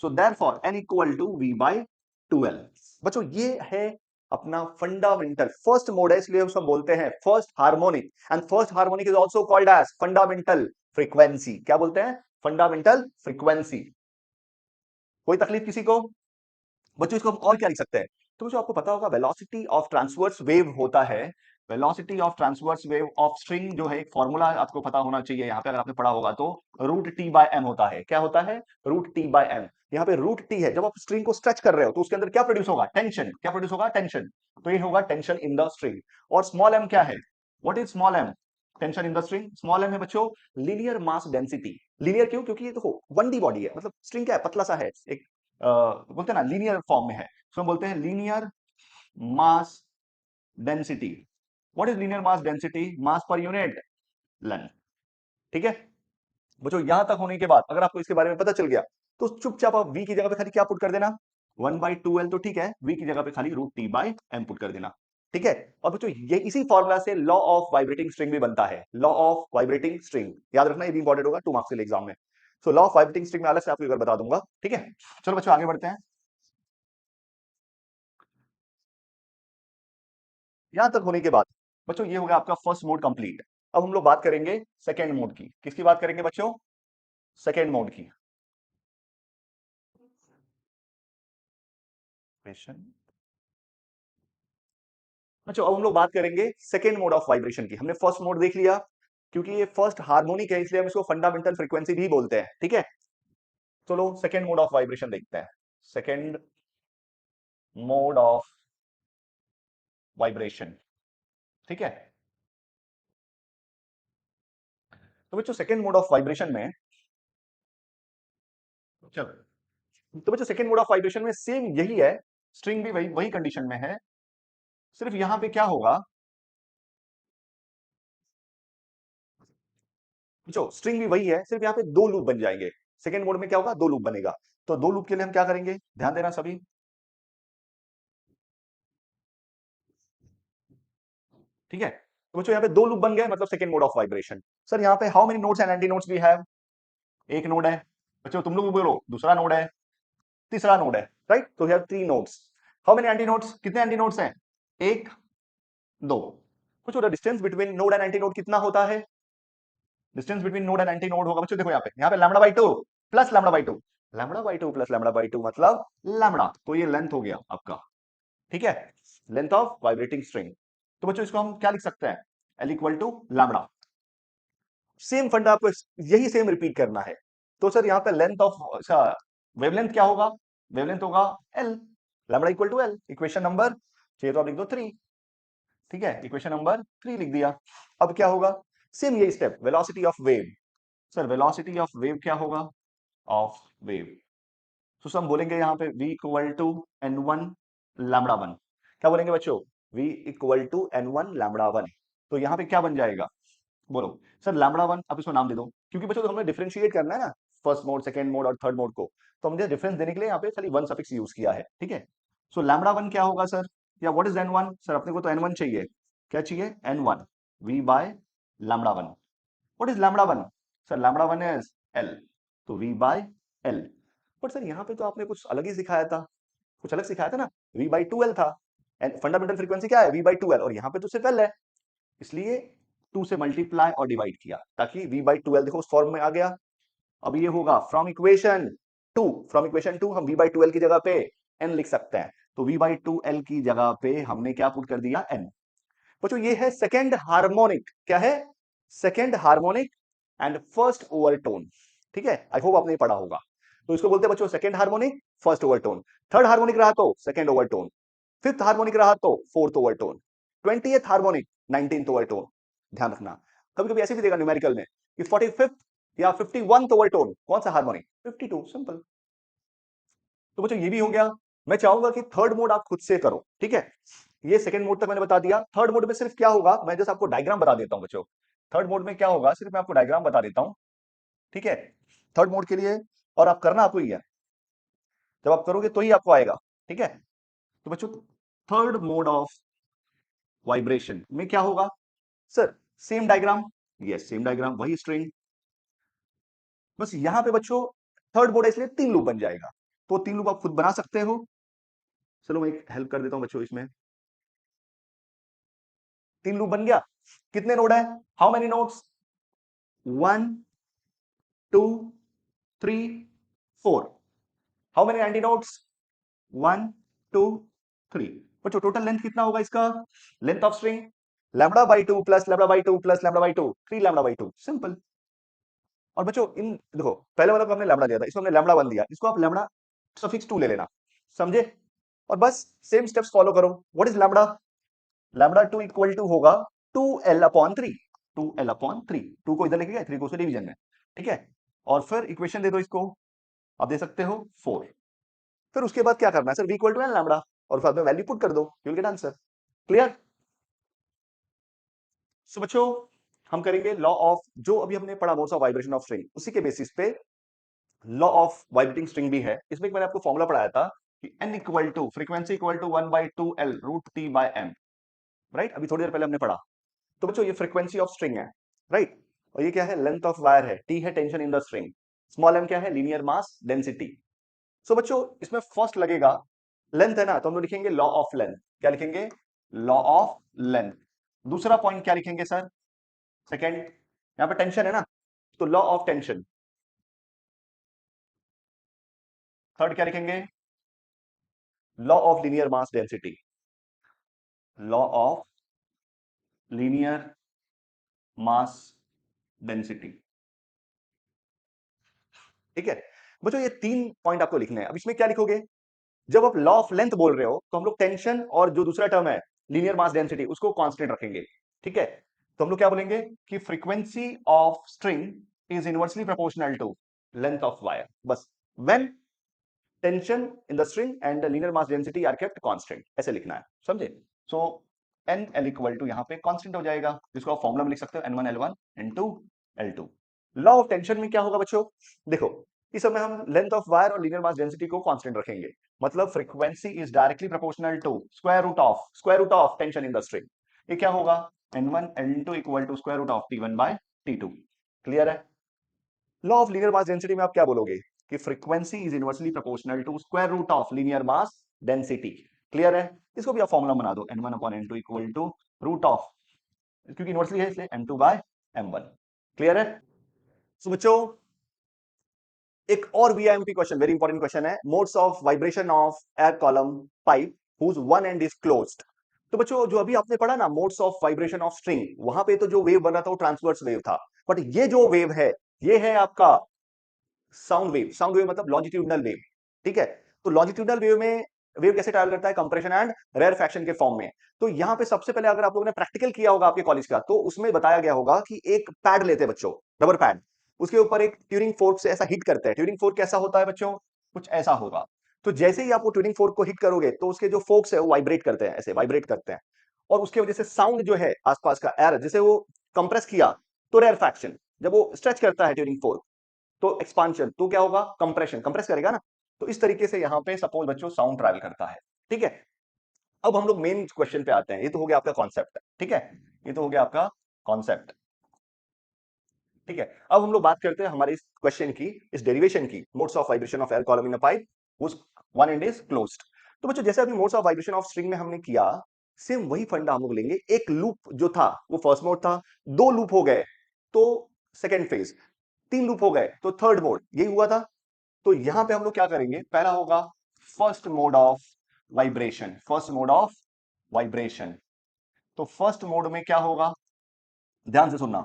So therefore n equal to v by 2l। बच्चों ये है अपना fundamental first mode है, इसलिए उसको बोलते हैं first harmonic, and first harmonic is also called as fundamental frequency. क्या बोलते हैं, फंडामेंटल फ्रीक्वेंसी। कोई तकलीफ किसी को, बच्चों इसको हम और क्या लिख सकते हैं, तो बच्चों आपको पता होगा वेलोसिटी ऑफ ट्रांसवर्स वेव होता है, velocity of transverse wave of string जो है, एक फॉर्मूला आपको पता होना चाहिए यहाँ पे, अगर आपने पढ़ा होगा तो रूट टी बाय एम होता है। क्या होता है, रूट टी बाय एम। यहाँ पे रूट टी है, जब आप स्ट्रिंग को स्ट्रेच कर रहे हो तो उसके अंदर क्या प्रोड्यूस होगा, टेंशन। क्या प्रोड्यूस होगा, टेंशन। तो ये होगा टेंशन इन द स्ट्रिंग। और स्मॉल एम क्या है, what is small m, tension in the string. Small m है बच्चों लीनियर मास डेंसिटी। लीनियर क्यों, क्योंकि ये देखो 1D बॉडी है, मतलब स्ट्रिंग क्या है, पतला सा है, एक बोलते हैं ना लीनियर फॉर्म में है, तो हम बोलते हैं linear mass density. What is linear mass density, mass per unit length. ठीक है बच्चों, यहां तक होने के बाद अगर आपको इसके बारे में पता चल गया तो चुपचाप आप v की जगह पे खाली क्या पुट कर देना, 1/2l। तो ठीक है, v की जगह पे खाली root t by m put कर देना। ठीक है, और बच्चों ये इसी फॉर्मूला से लॉ ऑफ वाइब्रेटिंग स्ट्रिंग भी बनता है, लॉ ऑफ वाइब्रेटिंग स्ट्रिंग याद रखना, ये भी इंपॉर्टेंट होगा 2 मार्क्स के लिए एग्जाम में। So law of vibrating string में अलग से आपको एक बार बता दूंगा। ठीक है, चलो बच्चों आगे बढ़ते हैं। यहां तक होने के बाद बच्चों ये हो गया आपका फर्स्ट मोड कंप्लीट। अब हम लोग बात करेंगे सेकेंड मोड की, किसकी बात करेंगे बच्चों, सेकेंड मोड की। क्वेश्चन बच्चों, अब हम लोग बात करेंगे सेकेंड मोड ऑफ वाइब्रेशन की। हमने फर्स्ट मोड देख लिया, क्योंकि ये फर्स्ट हार्मोनिक है इसलिए हम इसको फंडामेंटल फ्रीक्वेंसी भी बोलते हैं। ठीक है, चलो सेकेंड मोड ऑफ वाइब्रेशन देखते हैं, सेकेंड मोड ऑफ वाइब्रेशन। ठीक है, तो बच्चों सेकेंड मोड ऑफ वाइब्रेशन में, चलो तो बच्चों सेकेंड मोड ऑफ वाइब्रेशन में सेम यही है, स्ट्रिंग भी वही वही कंडीशन में है, सिर्फ यहां पे क्या होगा, जो स्ट्रिंग भी वही है, सिर्फ यहाँ पे दो लूप बन जाएंगे। सेकेंड मोड में क्या होगा, दो लूप बनेगा। तो दो लूप के लिए हम क्या करेंगे, ध्यान देना सभी। ठीक है, तो बच्चों यहाँ पे दो लूप बन गए, मतलब second mode of vibration. Sir यहाँ पे how many nodes and anti nodes we have? एक नोड है। बच्चों तुम लोग भी बोलो, दूसरा नोड है, तीसरा नोड है, राइट? तो we have three nodes. How many anti nodes? कितने एंटी नोड्स हैं? एक, दो। बच्चों the distance between node and anti node कितना होता है? Distance between node and anti node होगा बच्चों, देखो यहाँ पे lambda by two plus lambda by two. Lambda by two plus lambda by two मतलब लैम्बडा, तो ये लेंथ हो गया आपका। ठीक है, लेंथ ऑफ वाइब्रेटिंग स्ट्रिंग। तो बच्चों इसको हम क्या लिख सकते हैं, l equal to lambda. Same funda आपको यही सेम रिपीट करना है। तो सर यहाँ पे लेंथ ऑफ, अच्छा, वेवलेंथ क्या होगा? वेवलेंथ होगा l, lambda equal to l. Equation number, चाहिए तो आप लिख दो थ्री। ठीक है, इक्वेशन नंबर थ्री लिख दिया। अब क्या होगा, सेम यही step, velocity of wave. Sir velocity of wave क्या होगा, ऑफ वेव। तो हम बोलेंगे यहाँ पे v equal to n one lambda one. क्या बोलेंगे बच्चों, v equal to n one lambda one. तो यहाँ पे क्या बन जाएगा, बोलो। सर लैम्बडा वन, आप इसको नाम दे दो, क्योंकि बच्चों तो हमें डिफरेंशिएट करना है ना, फर्स्ट मोड, सेकंड मोड और थर्ड मोड को। तो हमने डिफरेंस देने के लिए यहाँ पे खाली वन सफिक्स यूज किया है। ठीक है, सो लैम्बडा वन क्या होगा सर, या what is N one? Sir अपने को तो एन वन चाहिए, क्या चाहिए, N one, V by lambda one. What is lambda one? Sir lambda one is L, तो V by L. But sir यहाँ पे तो आपने कुछ अलग ही सिखाया था, कुछ अलग सिखाया था ना, वी बाई टू एल था। एंड फंडामेंटल फ्रीक्वेंसी क्या है, वी बाई टू एल, और यहाँ पे तो सिर्फ एल है। इसलिए टू से मल्टीप्लाई और डिवाइड किया, ताकि वी बाई टू एल देखो उस फॉर्म में आ गया। अब ये होगा from equation two, from equation two हम वी बाई टू एल की जगह पे एन लिख सकते हैं। तो वी बाई टू एल की जगह पे हमने क्या पुट कर दिया, एन। बच्चों ये है सेकेंड हार्मोनिक, क्या है, second harmonic and first overtone. ठीक है, आई होप आपने पढ़ा होगा। तो इसको बोलते हैं बच्चों second harmonic, first overtone. Third harmonic रहा तो सेकेंड ओवरटोन, फिफ्थ हार्मोनिक रहा तो fourth overtone, 20th harmonic 19th overtone. ध्यान रखना, कभी कभी ऐसे भी देगा न्यूमेरिकल में कि 45th या 51th ओवरटोन कौन सा हार्मोनिक, 52, सिंपल। तो बच्चों ये भी हो गया। मैं चाहूंगा कि थर्ड मोड आप खुद से करो। ठीक है, ये सेकंड मोड तक मैंने बता दिया। थर्ड मोड में सिर्फ क्या होगा, मैं जैसे आपको डायग्राम बता देता हूं बच्चों। थर्ड मोड में क्या होगा, सिर्फ मैं आपको डायग्राम बता देता हूं। ठीक है, थर्ड मोड के लिए, और आप करना आपको ही है, जब आप करोगे तो ही आपको आएगा। ठीक है, तो बच्चों थर्ड मोड ऑफ वाइब्रेशन में क्या होगा, sir same diagram, yes same diagram, वही स्ट्रिंग। बस यहां पे बच्चों थर्ड मोड है इसलिए तीन लूप बन जाएगा। तो तीन लूप आप खुद बना सकते हो। चलो मैं एक हेल्प कर देता हूं बच्चों इसमें। तीन लूप बन गया। कितने नोड है, how many nodes, one, two, three, four. How many anti nodes, one, two, three. बच्चों टोटल लेंथ कितना होगा इसका, length of string lambda by two plus lambda by two plus lambda by two, three lambda by two, simple. और बच्चों इन देखो, पहले वाला को हमने लैम्बडा दिया था, इसको हमने लैम्बडा वन दिया, इसको आप लैम्बडा सफिक्स टू ले लेना, समझे? और बस सेम स्टेप्स फॉलो करो। What is lambda, lambda two equal to होगा two L upon three, two L upon three, two को इधर लेके गए, थ्री को उसके डिवीजन में। ठीक है, और फिर इक्वेशन दे दो इसको, आप दे सकते हो फोर। फिर उसके बाद क्या करना है sir, v equal to N lambda, और बाद में वैल्यू पुट कर दो, you will get answer. Clear? So बच्चों हम करेंगे लॉ ऑफ, जो अभी हमने पढ़ा modes of vibration of string, उसी के बेसिस पे लॉ ऑफ वाइब्रेटिंग स्ट्रिंग भी है। इसमें मैंने आपको फॉर्मूला पढ़ाया था कि n equal to frequency equal to one by two l root t by m, right? अभी थोड़ी देर पहले हमने पढ़ा। तो बच्चों ये फ्रीक्वेंसी ऑफ स्ट्रिंग है, राइट? और ये क्या है, लेंथ ऑफ वायर है, टी है tension in the string, small m क्या है, लीनियर मास डेंसिटी। सो बच्चों इसमें फर्स्ट लगेगा लेंथ है ना, तो हम लोग लिखेंगे लॉ ऑफ लेंथ। क्या लिखेंगे, लॉ ऑफ लेंथ। दूसरा पॉइंट क्या लिखेंगे सर, सेकेंड, यहां पे टेंशन है ना, तो लॉ ऑफ टेंशन। थर्ड क्या लिखेंगे, law of linear mass density, law of linear mass density. ठीक है बच्चों, ये तीन पॉइंट आपको लिखने हैं। अब इसमें क्या लिखोगे, जब आप लॉ ऑफ लेंथ बोल रहे हो तो हम लोग टेंशन और जो दूसरा टर्म है लीनियर मास डेंसिटी उसको कांस्टेंट रखेंगे। ठीक है, तो हम लोग क्या बोलेंगे कि frequency of string is inversely proportional to length of wire, बस when tension in the string and the linear mass density are kept constant, ऐसे लिखना है, समझे? So N L equal to यहाँ पे कांस्टेंट हो जाएगा, जिसको आप फॉर्मुला में लिख सकते हो, N one L one, N two L two. Law of tension में क्या होगा बच्चों, देखो इस समय हम लेंथ ऑफ वायर और लीनियर मास डेंसिटी को कांस्टेंट रखेंगे, मतलब frequency is directly proportional to square root of tension in the string. ये क्या होगा, n1 n2 equal to square root of t1 by t2। Clear है। Law of linear mass density में आप क्या बोलोगे कि frequency is inversely proportional to square root of linear mass density. Clear है। इसको भी आप फॉर्मूला बना दो, n1 upon n2 equal to root of, क्योंकि इनवर्सली है इसलिए m2 बाय m1। क्लियर है। तो बच्चों एक और VIMP question, very important question है, modes of vibration of air column pipe whose one end is closed. तो बच्चों जो अभी आपने पढ़ा ना modes of vibration of string, वहां पे तो जो वेव बन रहा था वो ट्रांसवर्स वेव था, बट ये जो वेव है ये है आपका साउंड वेव। साउंड वेव मतलब लॉन्जिट्यूडनल वेव। ठीक है। तो लॉन्जिट्यूडनल वेव में वेव कैसे ट्रैवल करता है, कंप्रेशन एंड रेयरफैक्शन के फॉर्म में। तो यहां पे सबसे पहले अगर आप लोगों ने प्रैक्टिकल किया होगा आपके कॉलेज का, तो उसमें बताया गया होगा कि एक पैड लेते हैं बच्चों, रबर पैड, उसके ऊपर एक ट्यूनिंग फोर्क से ऐसा हिट करते हैं। ट्यूनिंग फोर्क कैसा होता है बच्चों, कुछ ऐसा होगा। तो जैसे ही आप वो ट्यूनिंग फोर्क को हिट करोगे तो उसके जो फोर्क्स है वो वाइब्रेट करते हैं, ऐसे वाइब्रेट करते हैं, और उसकी वजह से साउंड जो है आसपास का एयर, जैसे वो कंप्रेस किया तो रेयरफैक्शन, जब वो स्ट्रेच करता है ट्यूनिंग फोर्क तो एक्सपांशन, तो क्या होगा, कंप्रेशन, कंप्रेस करेगा ना। तो इस तरीके से यहां पे सपोज बच्चों साउंड ट्रैवल करता है। ठीक है। अब हम लोग मेन क्वेश्चन पे आते हैं। ये तो हो गया आपका कॉन्सेप्ट। ठीक है, ये तो हो गया आपका कॉन्सेप्ट। ठीक है। अब हम लोग बात करते हैं हमारे इस क्वेश्चन की, इस डेरिवेशन की, modes of vibration of air column in a pipe whose one end is closed. तो बच्चों जैसे अभी modes of vibration of string में हमने किया, सेम वही फंडा हम लोग लेंगे। एक लूप जो था वो फर्स्ट मोड था, दो लूप हो गए तो सेकेंड फेज, तीन लूप हो गए तो थर्ड मोड, यही हुआ था। तो यहां पे हम लोग क्या करेंगे, पहला होगा first mode of vibration, first mode of vibration. तो फर्स्ट मोड में क्या होगा, ध्यान से सुनना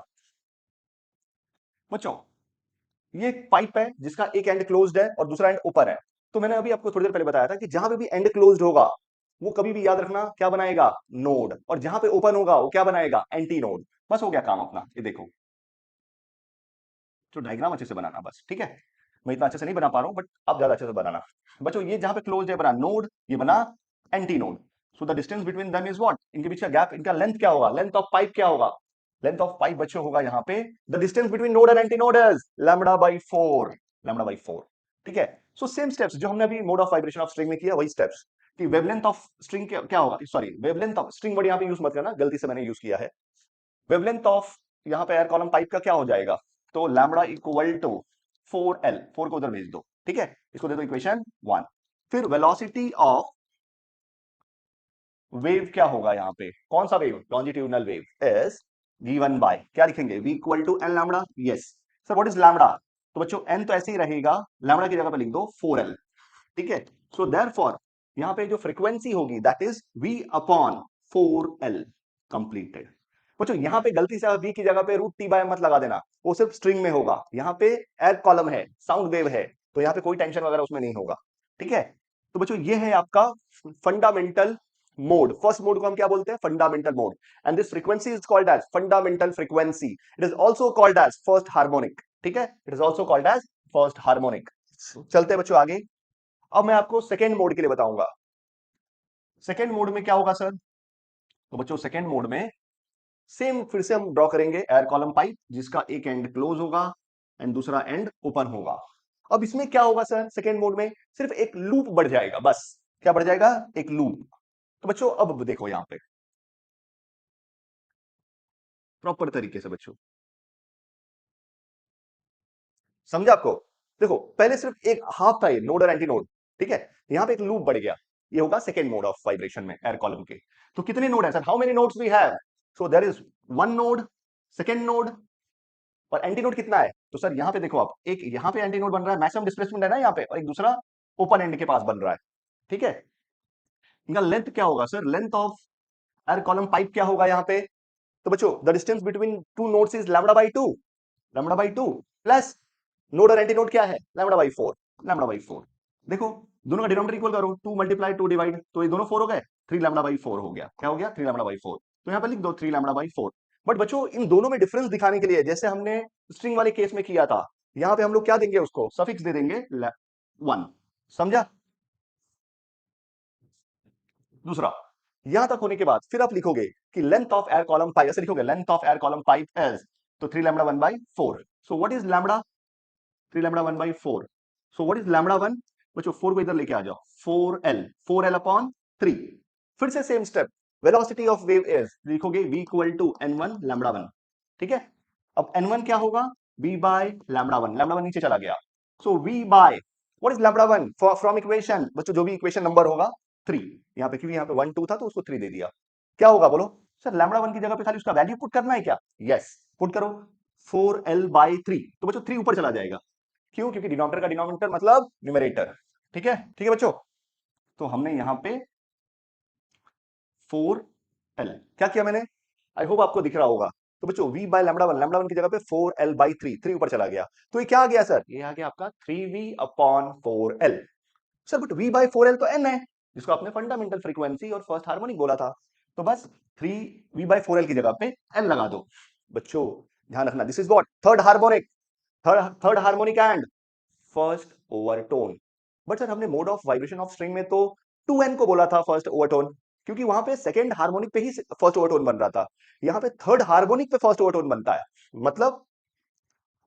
बच्चों, ये एक पाइप है जिसका एक एंड क्लोज्ड है और दूसरा एंड ओपन है। तो मैंने अभी आपको थोड़ी देर पहले बताया था कि जहां पे भी एंड क्लोज्ड होगा वो कभी भी याद रखना क्या बनाएगा, नोड, और जहां पे ओपन होगा वो क्या बनाएगा, एंटी नोड। बस हो गया काम अपना। ये देखो, तो डायग्राम अच्छे से बनाना बस। ठीक है, मैं इतना अच्छे से नहीं बना पा रहा हूं बट आप ज्यादा अच्छे से बनाना। बच्चों ये जहां पे क्लोज है बना नोड, ये बना anti node. So the distance between them is what, इनके बीच का गैप, इनका लेंथ क्या होगा, लेंथ ऑफ पाइप क्या होगा, लेंथ ऑफ पाइप बच्चों होगा यहाँ पे, the distance between node and anti node is lambda by 4, lambda by 4। ठीक है। सो सेम स्टेप्स जो हमने अभी mode of vibration of string में किया, वही स्टेप्स कि वेवलेंथ ऑफ स्ट्रिंग क्या होगा, sorry wavelength of string word यहाँ पे यूज मत करना, गलती से मैंने यूज किया है। वेवलेंथ ऑफ यहाँ पे एयर कॉलम पाइप का क्या हो जाएगा, तो लैम्बडा इक्वल टू 4l, 4 को उधर भेज दो। ठीक है, इसको दे दो इक्वेशन 1। फिर वेलोसिटी ऑफ वेव क्या होगा यहाँ पे, कौन सा wave, longitudinal wave is given by, क्या लिखेंगे, v equal to N lambda. Yes sir, what is lambda, तो बच्चों n तो ऐसे ही रहेगा, लैम्बडा की जगह पे लिख दो 4l। ठीक है। सो देयरफॉर यहाँ पे जो फ्रीक्वेंसी होगी that is v upon 4l completed. बच्चों यहाँ पे गलती से v की जगह पे रूट टी बाय मत लगा देना, वो सिर्फ स्ट्रिंग में होगा। यहाँ पे एयर कॉलम है, साउंड वेव है, तो यहाँ पे कोई टेंशन वगैरह उसमें नहीं होगा। ठीक है। तो बच्चों ये है आपका फंडामेंटल मोड। फर्स्ट मोड को हम क्या बोलते हैं, fundamental mode, and this frequency is called as fundamental frequency. It is also called as first harmonic. ठीक है, it is also called as first harmonic. चलते हैं बच्चों आगे। अब मैं आपको सेकेंड मोड के लिए बताऊंगा। सेकेंड मोड में क्या होगा सर, तो बच्चों सेकेंड मोड में सेम फिर से हम ड्रॉ करेंगे एयर कॉलम पाइप जिसका एक एंड क्लोज होगा एंड दूसरा एंड ओपन होगा। अब इसमें क्या होगा सर, सेकेंड मोड में सिर्फ एक लूप बढ़ जाएगा, बस क्या बढ़ जाएगा, एक लूप। तो बच्चों अब देखो यहां पे प्रॉपर तरीके से बच्चों, समझा आपको। देखो पहले सिर्फ एक हाफ था ये नोड और एंटी नोड। ठीक है, यहां पे एक लूप बढ़ गया, ये होगा सेकेंड मोड ऑफ वाइब्रेशन में एयर कॉलम के। तो कितने नोड है sir, how many nodes we have, so there is one node, second node, और एंटी नोड कितना है, तो सर यहां पे देखो आप, एक यहां पे एंटी नोड बन रहा है, मैक्सिमम डिस्प्लेसमेंट है ना यहाँ पे, और एक दूसरा ओपन एंड के पास बन रहा है। ठीक है। इनका लेंथ क्या होगा sir, length of air column pipe क्या होगा यहाँ पे, तो बच्चों the distance between two nodes is lambda by 2, lambda by 2 plus node और एंटी नोड क्या है, लैम्बडा बाई 4, लैम्बडा बाई 4। देखो दोनों का डिनोमिनेटर इक्वल करो, 2 मल्टीप्लाई 2 डिवाइड, तो ये दोनों 4 हो गए, 3 लैम्बडा बाई 4 हो गया, क्या हो गया, 3 लैम्बडा बाई 4। तो यहाँ पे लिख दो 3 लैम्बडा बाई 4। बट बच्चों इन दोनों में डिफरेंस दिखाने के लिए, जैसे हमने स्ट्रिंग वाले केस में किया था, यहाँ पे हम लोग क्या देंगे, उसको सफिक्स दे देंगे 1। समझा। दूसरा, यहां तक होने के बाद फिर आप लिखोगे कि length of air column pipe, ऐसे लिखोगे length of air column pipe is, तो 3 lambda 1 by 4। So what is lambda? 3 lambda 1/4। So what is lambda 1? बच्चों 4 को इधर लेके आ जाओ, 4l अपॉन 3। फिर से same step, velocity of wave is, लिखोगे v equal to n1 lambda 1। ठीक है, अब n1 क्या होगा? v बाय लैम्बडा 1, लैम्बडा 1 नीचे चला गया। सो v by what is lambda 1 from equation, बच्चों जो भी इक्वेशन नंबर होगा 3, यहाँ पे क्योंकि यहाँ पे 1 2 था तो उसको 3 दे दिया। क्या होगा बोलो सर? लैम्बडा 1 की जगह पे खाली उसका वैल्यू पुट करना है क्या? यस, पुट करो 4l/3। तो बच्चों 3 ऊपर चला जाएगा, क्यों? क्योंकि डिनोमिनेटर का डिनोमिनेटर मतलब न्यूमरेटर। ठीक है बच्चों, तो हमने यहां पे 4l क्या किया मैंने? आई होप आपको दिख रहा होगा। तो बच्चों v बाय लैम्बडा 1, लैम्बडा 1 की जगह पे 4l/3, 3 ऊपर चला गया। तो ये क्या आ गया सर? ये आ गया आपका 3v upon 4l। Sir but v by 4l तो n है, जिसको आपने फंडामेंटल फ्रीक्वेंसी और फर्स्ट हार्मोनिक बोला था। तो बस 3v/4l की जगह पे n लगा दो। बच्चों ध्यान रखना, this is what third harmonic, third harmonic and first overtone. But sir हमने mode of vibration of string में तो 2n को बोला था फर्स्ट ओवरटोन, क्योंकि वहां पे सेकंड हार्मोनिक पे ही फर्स्ट ओवरटोन बन रहा था। यहाँ पे थर्ड हार्मोनिक पे फर्स्ट ओवरटोन बनता है। मतलब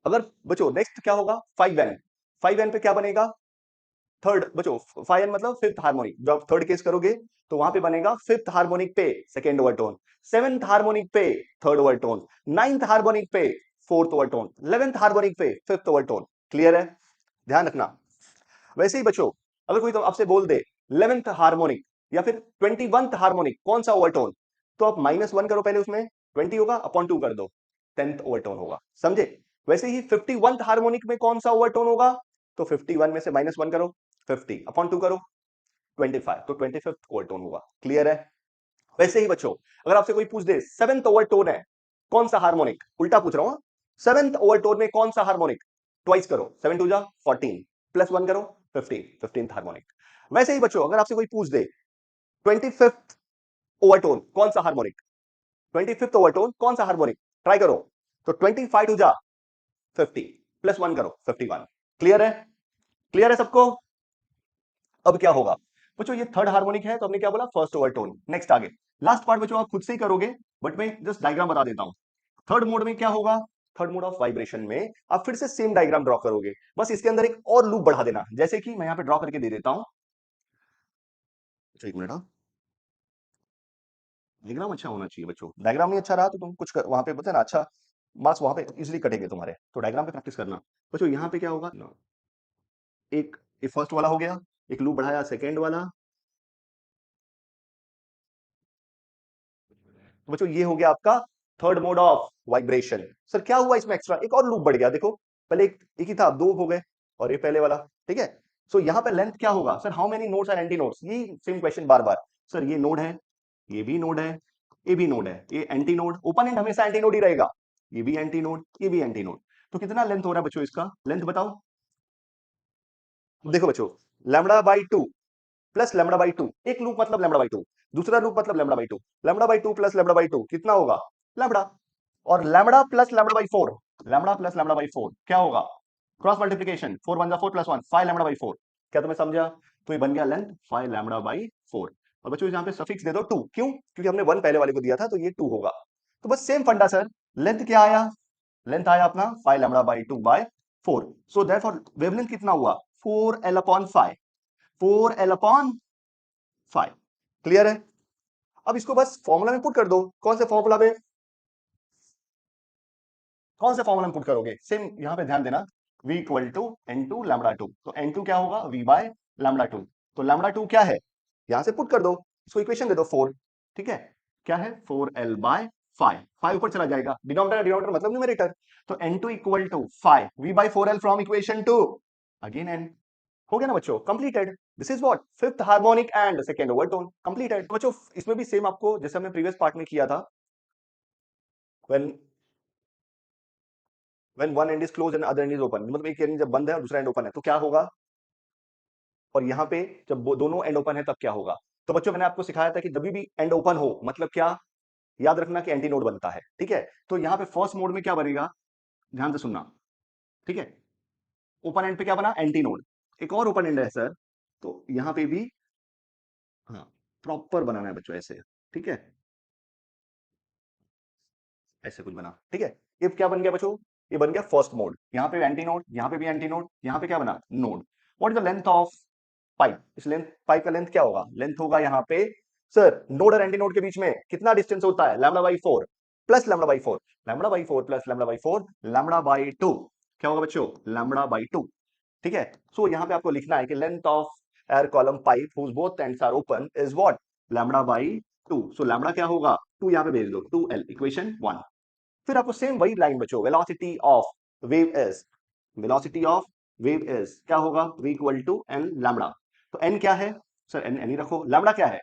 अगर बच्चों नेक्स्ट क्या होगा? 5n, 5n पे क्या बनेगा? थर्ड बच्चों 5n मतलब फिफ्थ हार्मोनिक, जब आप थर्ड केस करोगे तो वहां पे बनेगा फिफ्थ हार्मोनिक पे सेकेंड ओवरटोन, सेवेंथ हार्मोनिक पे थर्ड ओवरटोन, नाइन्थ हार्मोनिक पे फोर्थ ओवरटोन, 11th हार्मोनिक पे फिफ्थ ओवरटोन। क्लियर है? ध्यान रखना। वैसे ही बच्चों अगर कोई तो आपसे बोल दे 11th हार्मोनिक या फिर 21th हार्मोनिक कौन सा ओवरटोन, तो आप -1 करो पहले, उसमें 20 होगा, अपॉन 2 कर दो, 10th ओवरटोन होगा। समझे? वैसे ही 51th हार्मोनिक में कौन सा ओवरटोन होगा, तो 51 में से -1 करो, 50 अपॉन 2 करो, 25, तो 25th ओवरटोन होगा। क्लियर है? वैसे ही बच्चों अगर आपसे कोई पूछ दे 7th ओवरटोन है कौन सा हार्मोनिक, उल्टा पूछ रहा हूं, 7th ओवरटोन में कौन सा हार्मोनिक, ट्वाइस करो, 7 2 जा 14, +1 करो 15, 15th हार्मोनिक। वैसे ही बच्चों अगर आपसे कोई पूछ दे 25th ओवरटोन कौन सा हार्मोनिक, 25th ओवरटोन कौन सा हार्मोनिक, ट्राई करो, तो 25 टू जा 50, +1 करो 51। क्लियर है? क्लियर है सबको? अब क्या होगा बच्चों? ये थर्ड हार्मोनिक है तो हमने क्या बोला? First overtone. नेक्स्ट आगे लास्ट पार्ट बच्चों आप खुद से ही करोगे, बट मैं जस्ट डायग्राम बता देता हूं। थर्ड मोड में क्या होगा? थर्ड मोड ऑफ वाइब्रेशन में आप फिर से सेम डायग्राम ड्रॉ करोगे, बस इसके अंदर एक और लूप बढ़ा देना, जैसे कि मैं यहां पे ड्रॉ करके दे देता हूं। अच्छा एक मिनट, डायग्राम अच्छा होना चाहिए बच्चों, डायग्राम नहीं अच्छा रहा तो तुम कुछ वहां पे पता है ना, अच्छा मार्क्स वहां पे इजीली कटेंगे तुम्हारे, तो डायग्राम पे प्रैक्टिस करना। बच्चों यहाँ पे क्या होगा? एक फर्स्ट वाला हो गया, एक लूप बढ़ाया सेकेंड वाला, तो बच्चों ये हो गया आपका third mode of vibration. Sir क्या हुआ इसमें एक्स्ट्रा? एक और लूप बढ़ गया, देखो पहले एक ही था, दो हो गए, और ये पहले वाला। ठीक है, सो यहाँ पे लेंथ क्या होगा sir? How many nodes are anti nodes, ये सेम क्वेश्चन बार बार। सर ये नोड है, ये भी नोड है, ये भी नोड है, ये एंटी नोड, ओपोनेंट हमेशा एंटी नोड ही रहेगा, ये भी एंटी नोड, ये भी एंटी नोड। तो कितना लेंथ हो रहा है बच्चों इसका? लेंथ बताओ। देखो बच्चों λ/2 प्लस λ/2, एक लूप मतलब λ/2, दूसरा लूप मतलब λ/2, λ/2 प्लस λ/2 कितना होगा? लैम्बडा। और लैम्बडा प्लस λ/4, लैम्बडा प्लस λ/4 क्या होगा? Cross multiplication, 4 1 4 +1 5 λ/4। क्या तुम्हें समझा? तो ये बन गया लेंथ 5 λ/4। और बच्चों यहाँ पे सफिक्स दे दो 2, क्यों? क्योंकि हमने 1 पहले वाले को दिया था, तो ये 2 होगा। तो बस सेम फंडा सर, लेंथ क्या आया? लेंथ आया अपना 5 λ/2/4। सो देयरफॉर वेवलेंथ कितना हुआ? 4l/5, 4l/5। क्लियर है? अब इसको बस फॉर्मूला में पुट कर दो। कौन से फॉर्मूला में? कौन से फॉर्मूला में पुट करोगे? सेम यहां पे ध्यान देना, v इक्वल टू n2 λ2, तो n2 क्या होगा? v by λ2। तो λ2 क्या है? यहां से पुट कर दो, इसको इक्वेशन दे दो 4। ठीक है, क्या है? 4l/5, 5 ऊपर चला जाएगा, डिनोमिनेटर डिनोमिनेटर मतलब न्यूमरेटर। तो n2 equal to 5 v/4l from equation 2, again n। हो गया ना बच्चों? Completed. This is what fifth harmonic and second overtone completed. बच्चों इसमें भी सेम आपको जैसे हमने प्रीवियस पार्ट में किया था, when one end is close and other and is open, मतलब एक एंड जब बंद है और दूसरा एंड ओपन है तो क्या होगा? और यहाँ पे जब दोनों एंड ओपन है तब क्या होगा? तो बच्चों मैंने आपको सिखाया था कि जब भी एंड ओपन हो मतलब क्या, याद रखना कि एंटी नोड बनता है। ठीक है, तो यहाँ पे फर्स्ट मोड में क्या बनेगा, ध्यान से सुनना। ठीक है, ओपन एंड पे क्या बना? Anti node. एक और ओपन एंड है सर, तो यहाँ पे भी हाँ प्रॉपर बनाना है बच्चों, ऐसे। ठीक है, ऐसे कुछ बना। ठीक है, ये क्या बन गया बच्चों? ये बन गया फर्स्ट मोड। यहाँ पे एंटी नोड, यहाँ पे भी एंटी नोड, यहाँ पे क्या बना, node. What is the length of pipe, इस लेंथ पाइप का लेंथ क्या होगा, लेंथ होगा यहाँ पे सर नोड और एंटी नोड के बीच में कितना डिस्टेंस होता है, lambda by 4 plus lambda by 4, lambda by 4 plus lambda by 4, lambda by 2, क्या होगा बच्चों, लैम्डा बाई 2। ठीक है, सो यहाँ पे आपको लिखना है कि length of air column pipe whose both ends are open is what, lambda by 2। So lambda क्या होगा, 2 यहाँ पे भेज दो, 2l, इक्वेशन 1। फिर आपको सेम वही लाइन बच्चों, velocity of wave is, velocity of wave is क्या होगा, v equal to n lambda. तो n क्या है सर, n ही रखो, लैम्डा क्या है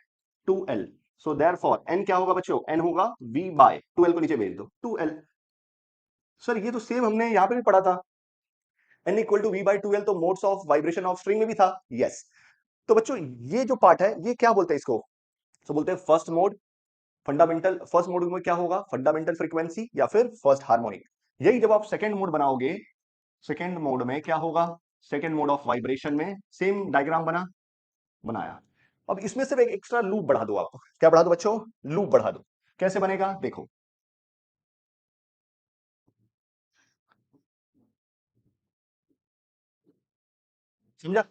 2l। सो देयरफॉर n क्या होगा बच्चों, n होगा v बाय 2l को नीचे भेज दो 2l। सर ये तो सेम हमने यहां पे भी पढ़ा था, n equal to v by 2l, तो modes of vibration of string में भी था, यस। तो बच्चों ये जो पार्ट है ये क्या बोलते हैं इसको, तो बोलते हैं first mode, fundamental. First mode में क्या होगा, फंडामेंटल फ्रीक्वेंसी या फिर फर्स्ट हार्मोनिक। यही जब आप सेकंड मोड बनाओगे, सेकंड मोड में क्या होगा, सेकंड मोड ऑफ वाइब्रेशन में सेम डायग्राम बनाया। अब इसमें सिर्फ एक एक्स्ट्रा लूप बढ़ा दो, आप क्या बढ़ा दो बच्चों, लूप बढ़ा दो। कैसे बनेगा देखो, समझा।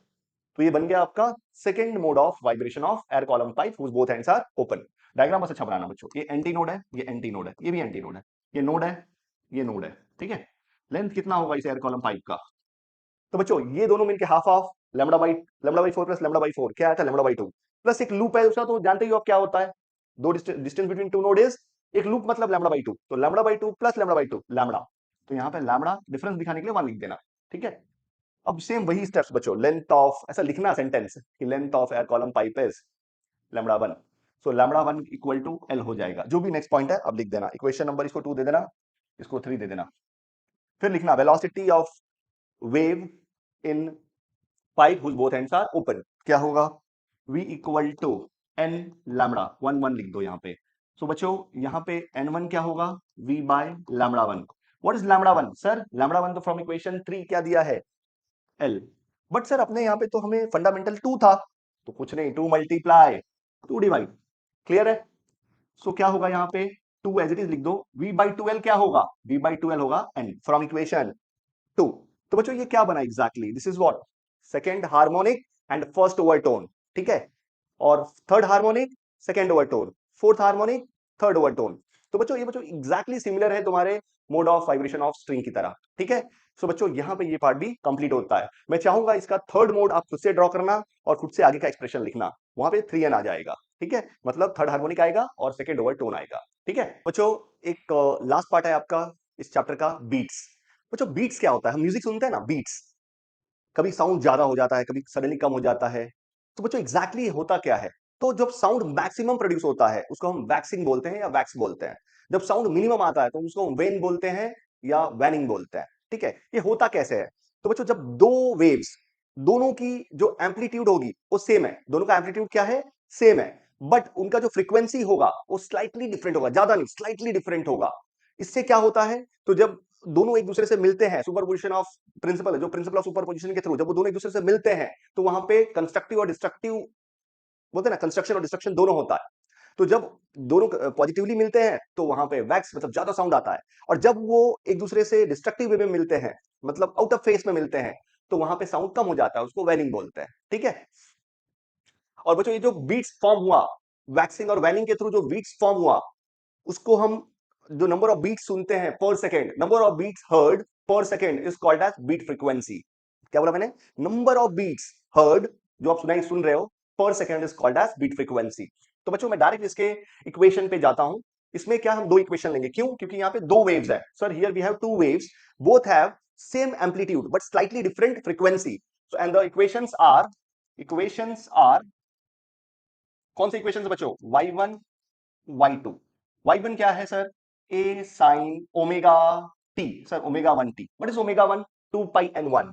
तो ये बन गया आपका second mode of vibration of air column pipe whose both ends are open। Diagram बस अच्छा बनाना बच्चों, ये एंटी नोड है, ये एंटी नोड है, ये भी एंटी नोड है, ये नोड है, ये नोड है। ठीक है, लेंथ कितना होगा इस एयर कॉलम पाइप का, तो बच्चों ये दोनों मिलके half of lambda by 4 plus lambda by 4 क्या आता है, लैम्डा बाई 2 प्लस एक लूप है उसका, तो जानते ही हो आप क्या होता है, दो distance between two node is, एक लूप मतलब लैम्डा बाई 2, तो lambda by 2 plus lambda by 2 lambda. तो यहाँ पे लैम्डा डिफरेंस दिखाने के लिए 1 लिख देना। ठीक है, अब सेम वही स्टेप्स बच्चों, लेंथ ऑफ, ऐसा लिखना सेंटेंस कि length of air column pipe is lambda 1। So lambda 1 equal to l हो जाएगा, जो भी नेक्स्ट पॉइंट है अब लिख देना, इक्वेशन नंबर इसको 2 दे देना, इसको 3 दे देना। फिर लिखना velocity of wave in pipe whose both ends are open क्या होगा, v equal to n lambda 1 लिख दो यहाँ पे। सो बच्चों यहाँ पे n1 क्या होगा, v by lambda 1। What is lambda 1 sir, lambda 1 तो फ्रॉम इक्वेशन 3 क्या दिया है, l। बट सर अपने यहाँ पे तो हमें फंडामेंटल 2 था, तो कुछ नहीं, 2 मल्टीप्लाई 2 डिवाइड, क्लियर है। सो क्या होगा यहाँ पे, 2 एज इट इज लिख दो, v बाई 2l क्या होगा, v बाई 2l होगा n फ्रॉम इक्वेशन 2। तो बच्चों ये क्या बना exactly, this is what, second harmonic and first overtone. ठीक है, और third harmonic second overtone, fourth harmonic third overtone. तो बच्चों ये बच्चों एग्जैक्टली सिमिलर है तुम्हारे mode of vibration of string की तरह। ठीक है, सो बच्चों यहां पे ये पार्ट भी कंप्लीट होता है। मैं चाहूंगा इसका थर्ड मोड आप खुद से ड्रॉ करना और खुद से आगे का एक्सप्रेशन लिखना, वहां पे 3n आ जाएगा। ठीक है, मतलब थर्ड हार्मोनिक आएगा और सेकंड ओवरटोन आएगा। ठीक है बच्चों, एक लास्ट पार्ट है आपका इस चैप्टर का, बीट्स। बच्चों बीट्स क्या होता है, हम म्यूजिक सुनते हैं ना, बीट्स, कभी साउंड ज्यादा हो जाता है, कभी सडनली कम हो जाता है। तो बच्चों एग्जैक्टली होता क्या है, तो जब साउंड मैक्सिमम प्रोड्यूस होता है उसको हम वैक्सिंग बोलते हैं या वैक्स बोलते हैं। जब साउंड मिनिमम आता है तो उसको हम वेन बोलते हैं या वैनिंग बोलते हैं। ठीक है, ये होता कैसे है, तो बच्चों जब दो वेव्स, दोनों की जो एम्पलीट्यूड होगी वो सेम है, दोनों का एम्पलीट्यूड क्या है, सेम है, बट उनका जो फ्रीक्वेंसी होगा वो स्लाइटली डिफरेंट होगा, ज्यादा नहीं, स्लाइटली डिफरेंट होगा। इससे क्या होता है, तो जब दोनों एक दूसरे से मिलते हैं, सुपरपोजिशन ऑफ प्रिंसिपल है, जो प्रिंसिपल ऑफ सुपरपोजिशन के थ्रू जब वो दोनों एक दूसरे से मिलते हैं, तो वहां पे कंस्ट्रक्टिव और डिस्ट्रक्टिव बोलते हैं ना, कंस्ट्रक्शन और डिस्ट्रक्शन दोनों होता है। तो जब दोनों पॉजिटिवली मिलते हैं तो वहां पे वैक्स मतलब ज्यादा साउंड आता है, और जब वो एक दूसरे से डिस्ट्रक्टिव वे में मिलते हैं, मतलब आउट ऑफ फेस में मिलते हैं, तो वहां पे साउंड कम हो जाता है, उसको वैनिंग बोलते हैं। ठीक है, और बच्चों ये जो बीट्स फॉर्म हुआ, वैक्सिंग और वैनिंग के थ्रू जो बीट्स फॉर्म हुआ, उसको हम, जो नंबर ऑफ बीट्स सुनते हैं per second, number of beats heard per second is called as beat frequency. क्या बोला मैंने, नंबर ऑफ बीट्स हर्ड, जो आप सुन रहे हो, पर second is called as beat frequency. तो बच्चों मैं डायरेक्ट इसके इक्वेशन पे जाता हूं। इसमें क्या हम दो इक्वेशन लेंगे, क्यों, क्योंकि यहाँ पे दो वेव्स है sir, here we have two waves, both have same amplitude but slightly different frequency. So and the equations are कौन से इक्वेशंस बच्चों, y1 y2। y1 क्या है sir, a sin omega t, sir omega 1t, what is omega 1, 2 pi n1,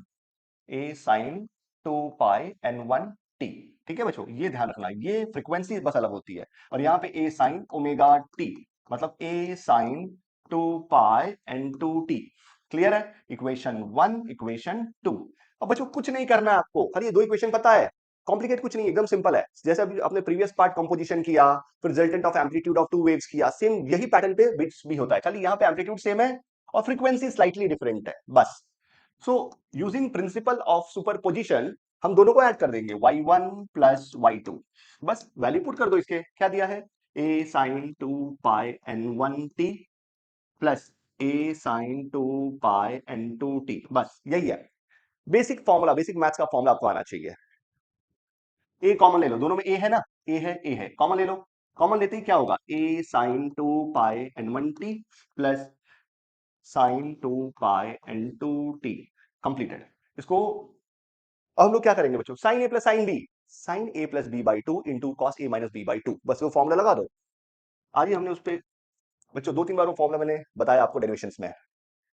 a sin 2 pi n1 t। ठीक है बच्चों, ये ध्यान रखना, ये फ्रीक्वेंसी बस अलग होती है, और यहाँ पे a sin ओमेगा t मतलब a sin 2 pi n2 t। Clear है, इक्वेशन 1 इक्वेशन 2। अब बच्चों कुछ नहीं करना है आपको, खाली ये दो इक्वेशन पता है, कॉम्प्लिकेट कुछ नहीं, एकदम सिंपल है। जैसे अभी आपने प्रीवियस पार्ट कंपोजिशन किया, फिर resultant of amplitude of two waves किया, सेम यही पैटर्न पे बिट्स भी होता है, खाली यहाँ पे एम्पलीट्यूड सेम है और फ्रीक्वेंसी स्लाइटली डिफरेंट है बस। So using principle of superposition हम दोनों को ऐड कर देंगे y1 प्लस y2, बस वैल्यू पुट कर दो। इसके क्या दिया है, a sin 2 pi n1t plus a sin 2 pi n2t, बस यही है बेसिक फॉर्मूला, बेसिक मैथ्स का फॉर्मूला आपको आना चाहिए। ए कॉमन ले लो, दोनों में ए है ना, ए है कॉमन ले लो। कॉमन लेते ही क्या होगा, a sin 2 pi n1t plus sin 2 pi n2t, completed. इसको अब हम लोग क्या करेंगे बच्चों, sine A plus sine b, sine A plus B by two into cos A minus B by two, बस वो फॉर्मूला लगा दो। आज ही हमने उस पर बच्चों 2-3 बार वो फॉर्मूला मैंने बताया आपको डेरिवेशंस में,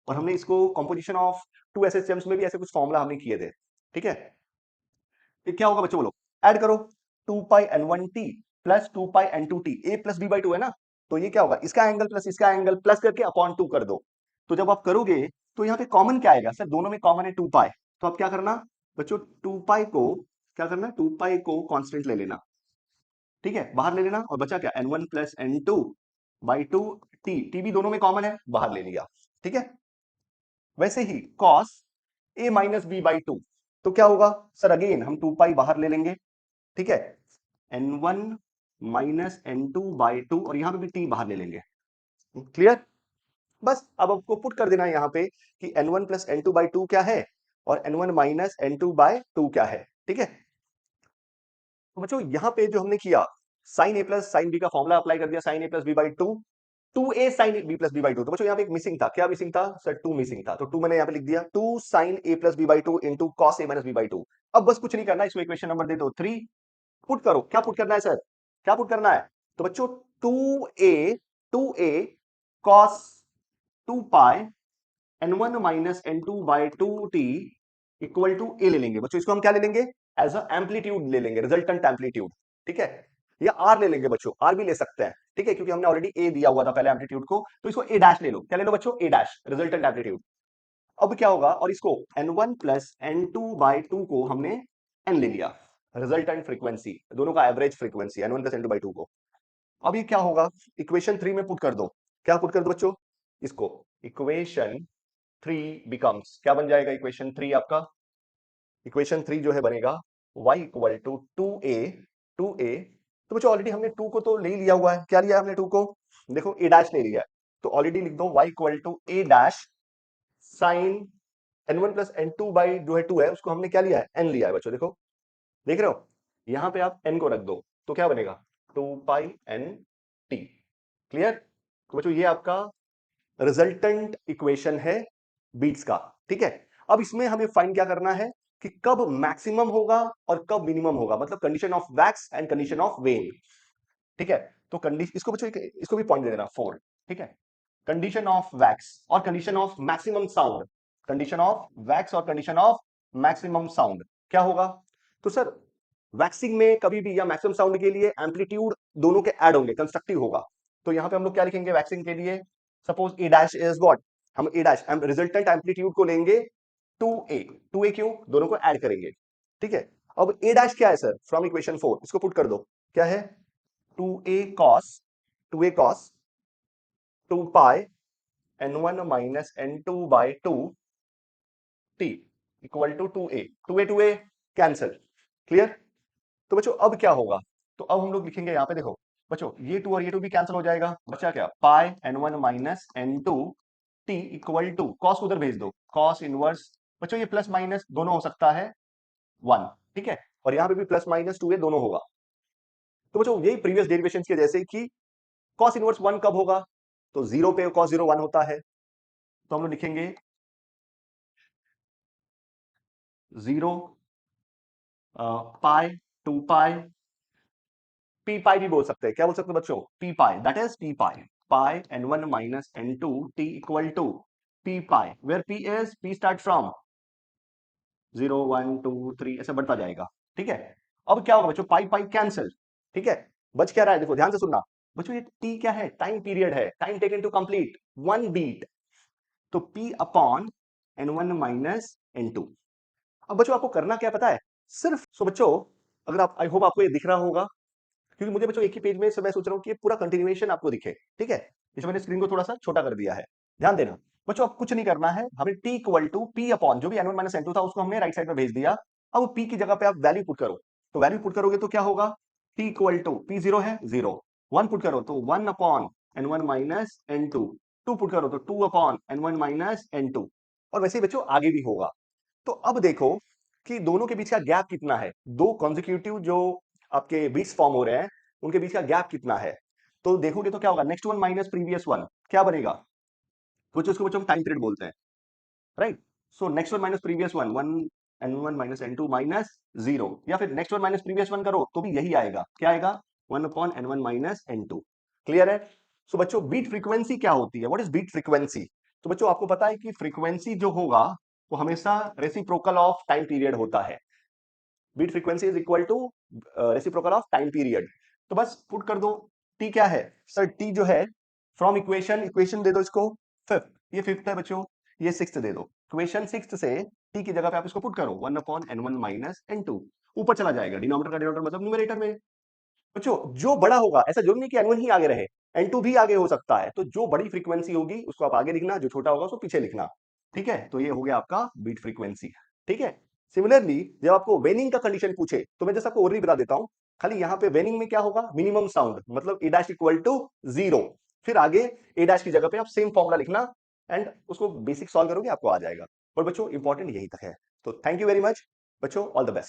और हमने इसको कंपोजिशन ऑफ टू ऐसे सिस्टम्स में भी ऐसे कुछ फॉर्मूला हमने किए थे, ठीक है। ये क्या होगा बच्चों, बोलो, ऐड करो, 2 pi n1t plus 2 pi n2t, a plus b by two है ना, तो ये क्या होगा, इसका एंगल प्लस इसका एंगल प्लस करके अपॉन 2 कर दो। तो जब आप करोगे तो यहाँ पे कॉमन क्या आएगा, सर दोनों में कॉमन है 2 पाई, तो आप क्या करना बच्चों, 2 पाई को क्या करना, 2 पाई को कांस्टेंट ले लेना, ठीक है, बाहर ले लेना, और बचा क्या, n1 plus n2 by two, T भी दोनों में कॉमन है, बाहर ले लिया, ठीक है। वैसे ही cos a minus B by two, तो क्या होगा सर, अगेन हम 2 पाई बाहर ले लेंगे, ठीक है, n1 minus n2 by to, और यहां पे भी t बाहर ले लेंगे, क्लियर। बस अब आपको पुट कर देना है यहाँ पे कि n1 plus n2 by to क्या है, और n1 minus n2 by to क्या है, ठीक है। तो बच्चों यहाँ पे जो हमने किया, साइन ए प्लस साइन बी का फॉर्मूला अप्लाई कर दिया, sine A plus B by two, 2a sine b plus B by two. तो बच्चों यहाँ पे एक मिसिंग था, क्या मिसिंग था सर, 2 मिसिंग था, तो 2 मैंने यहाँ पे लिख दिया, 2 sine A plus B by two into cos A minus B by two. अब बस कुछ नहीं करना, इसको इक्वेशन नंबर दे दो 3, पुट करो, क्या पुट करना है सर, क्या पुट करना है, तो बच्चों 2a cos 2 pi n1 minus n2 by two T equal to A ले लेंगे बच्चों, इसको हम क्या ले लेंगे, एज अ एम्पलीट्यूड ले लेंगे, रिजल्टेंट एम्पलीट्यूड, ठीक है, या आर ले लेंगे बच्चों, आर भी ले सकते हैं, ठीक है, क्योंकि हमने ऑलरेडी ए दिया हुआ था पहले एम्पलीट्यूड को, तो इसको ए डैश ले लो, क्या ले लो बच्चों, ए डैश, रिजल्टेंट एम्पलीट्यूड। अब क्या होगा, और इसको n1 plus n2 by to को हमने n ले लिया, रिजल्टेंट फ्रीक्वेंसी, दोनों का average frequency n1 plus n2 by to को। अब ये क्या होगा, इक्वेशन 3 में पुट कर दो, क्या पुट कर दो बच्चों, इसको इक्वेशन 3 बिकम्स, क्या बन जाएगा इक्वेशन 3 आपका, इक्वेशन 3 जो है बनेगा y इक्वल टू 2a, तो बच्चों ऑलरेडी हमने 2 को तो ले लिया हुआ है, क्या लिया हमने 2 को, देखो a डैश ले लिया है, तो ऑलरेडी लिख दो y equal to a dash sine n1 plus n2 by जो है 2 है, उसको हमने क्या लिया है, n लिया है बच्चों, देखो देख रहे हो, यहां पे आप n को रख दो, तो क्या बनेगा 2 पाई n t, क्लियर। तो बच्चों ये आपका रिजल्टेंट इक्वेशन है बीट्स का, ठीक है। अब इसमें हमें फाइंड क्या करना है कि कब मैक्सिमम होगा और कब मिनिमम होगा, मतलब condition of wax and condition of when, ठीक है। तो कंडीशन, इसको बच्चों इसको भी पॉइंट दे देना 4, ठीक है, कंडीशन ऑफ वैक्स और condition of maximum sound, condition of wax और कंडीशन ऑफ मैक्सिमम साउंड क्या होगा, तो सर वैक्सिंग में कभी भी या मैक्सिमम साउंड के लिए एम्पलीट्यूड दोनों के ऐड होंगे, कंस्ट्रक्टिव होगा, तो यहां पे हम लोग क्या लिखेंगे वैक्सिंग के लिए, suppose A dash is what, हम ए डैश रिजल्टेंट एम्पलीट्यूड को लेंगे 2a, 2a क्यों, दोनों को ऐड करेंगे, ठीक है। अब ए डैश क्या है सर, फ्रॉम इक्वेशन 4, इसको पुट कर दो, क्या है 2a cos 2 pi n1 minus n2 by two t equal to 2a cancel, clear. तो बच्चों अब क्या होगा, तो अब हम लोग लिखेंगे यहाँ पे, देखो बच्चों ये 2 और ये 2 भी कैंसिल हो जाएगा, बचा क्या, pi n1 minus n2 t equal to, cos उधर भेज दो, कॉस इनवर्स, बच्चों ये प्लस माइनस दोनों हो सकता है 1, ठीक है, और यहाँ पे भी प्लस माइनस 2a दोनों होगा। तो बच्चों यही प्रीवियस डेरिवेशन के जैसे कि कॉस इनवर्स 1 कब होगा, तो 0 पे कॉस 0 1 होता है, तो हम लोग लिखेंगे 0 पाई 2 पाई, पी पाई भी बोल सकते हैं, क्या बोल सकते हैं बच्चों, p pi, that is p pi, pi n1 minus n2 t equal to p pi, where p is, p start from 0 1 2 3 ऐसे बढ़ता जाएगा, ठीक है। अब क्या होगा बच्चों, पाई पाई कैंसिल, ठीक है, बच क्या रहा है, देखो ध्यान से सुनना बच्चों, ये t क्या है, टाइम पीरियड है, time taken to complete 1 beat, तो p upon n1 minus n2। अब बच्चों आपको करना क्या पता है, सिर्फ सो बच्चों, अगर आप, आई होप आपको ये दिख रहा होगा, क्योंकि मुझे बच्चों एक ही पेज में से मैं सोच रहा हूं कि ये पूरा कंटिन्यूएशन आपको दिखे, ठीक है, इसमें मैंने स्क्रीन को थोड़ा सा छोटा कर दिया है, ध्यान देना। बच्चों अब कुछ नहीं करना है, हमें t equal to p upon जो भी n1 माइनस n2 था उसको हमने राइट साइड में भेज दिया। अब p की जगह पे आप वैल्यू पुट करो, तो वैल्यू पुट करोगे तो क्या होगा, t equal to p zero है जीरो, 1 पुट करो तो 1 upon n1 minus n2, 2 put करो तो 2 अपॉन n1 माइनस n2, और वैसे ही बच्चों आगे भी होगा। तो अब देखो कि दोनों के बीच का गैप कितना है, दो कॉन्जिक्यूटिव जो आपके बीच फॉर्म हो रहे हैं उनके बीच का गैप कितना है। तो देखोगे तो क्या होगा, next one minus previous one क्या बनेगा, कुछ उसको बच्चों हम टाइम पीरियड बोलते हैं, right. So next one minus previous one, one n1 minus n2 minus zero, या फिर next one minus previous one करो तो भी यही आएगा, क्या आएगा, 1 upon n1 minus n2। Clear है। सो बच्चों बीट फ्रीक्वेंसी क्या होती है, व्हाट इज बीट फ्रीक्वेंसी। तो बच्चों आपको पता है कि फ्रीक्वेंसी जो होगा वो हमेशा रेसिप्रोकल ऑफ टाइम पीरियड होता है। Beat frequency is equal to reciprocal of time period. तो बस पुट कर दो, टी क्या है सर, टी जो है फ्रॉम इक्वेशन, इक्वेशन दे दो इसको फिफ्थ, ये फिफ्थ है बच्चों, ये सिक्स्थ दे दो, इक्वेशन सिक्स्थ से टी की जगह पे आप इसको पुट करो 1 अपॉन n1 माइनस n2, ऊपर चला जाएगा, डिनोमिनेटर का डिनोमिनेटर मतलब न्यूमरेटर में। बच्चों जो बड़ा होगा, ऐसा जरूरी नहीं कि n1 ही आगे रहे, n2 भी आगे हो सकता है, तो जो बड़ी फ्रीक्वेंसी होगी उसको आप आगे लिखना, जो छोटा होगा उसको पीछे लिखना। ठीक है, तो ये हो गया आपका बीट फ्रीक्वेंसी। ठीक है। सिमिलरली जब आपको वेनिंग का कंडीशन पूछे तो मैं जैसे आपको ऑलरेडी बता देता हूं, खाली यहाँ पे वेनिंग में क्या होगा, मिनिमम साउंड मतलब ए डैश इक्वल टू जीरो, फिर आगे ए डैश की जगह पे आप सेम फॉर्मूला लिखना एंड उसको बेसिक सॉल्व करोगे आपको आ जाएगा। और बच्चों इंपॉर्टेंट यही तक है। तो थैंक यू वेरी मच बच्चों, ऑल द बेस्ट।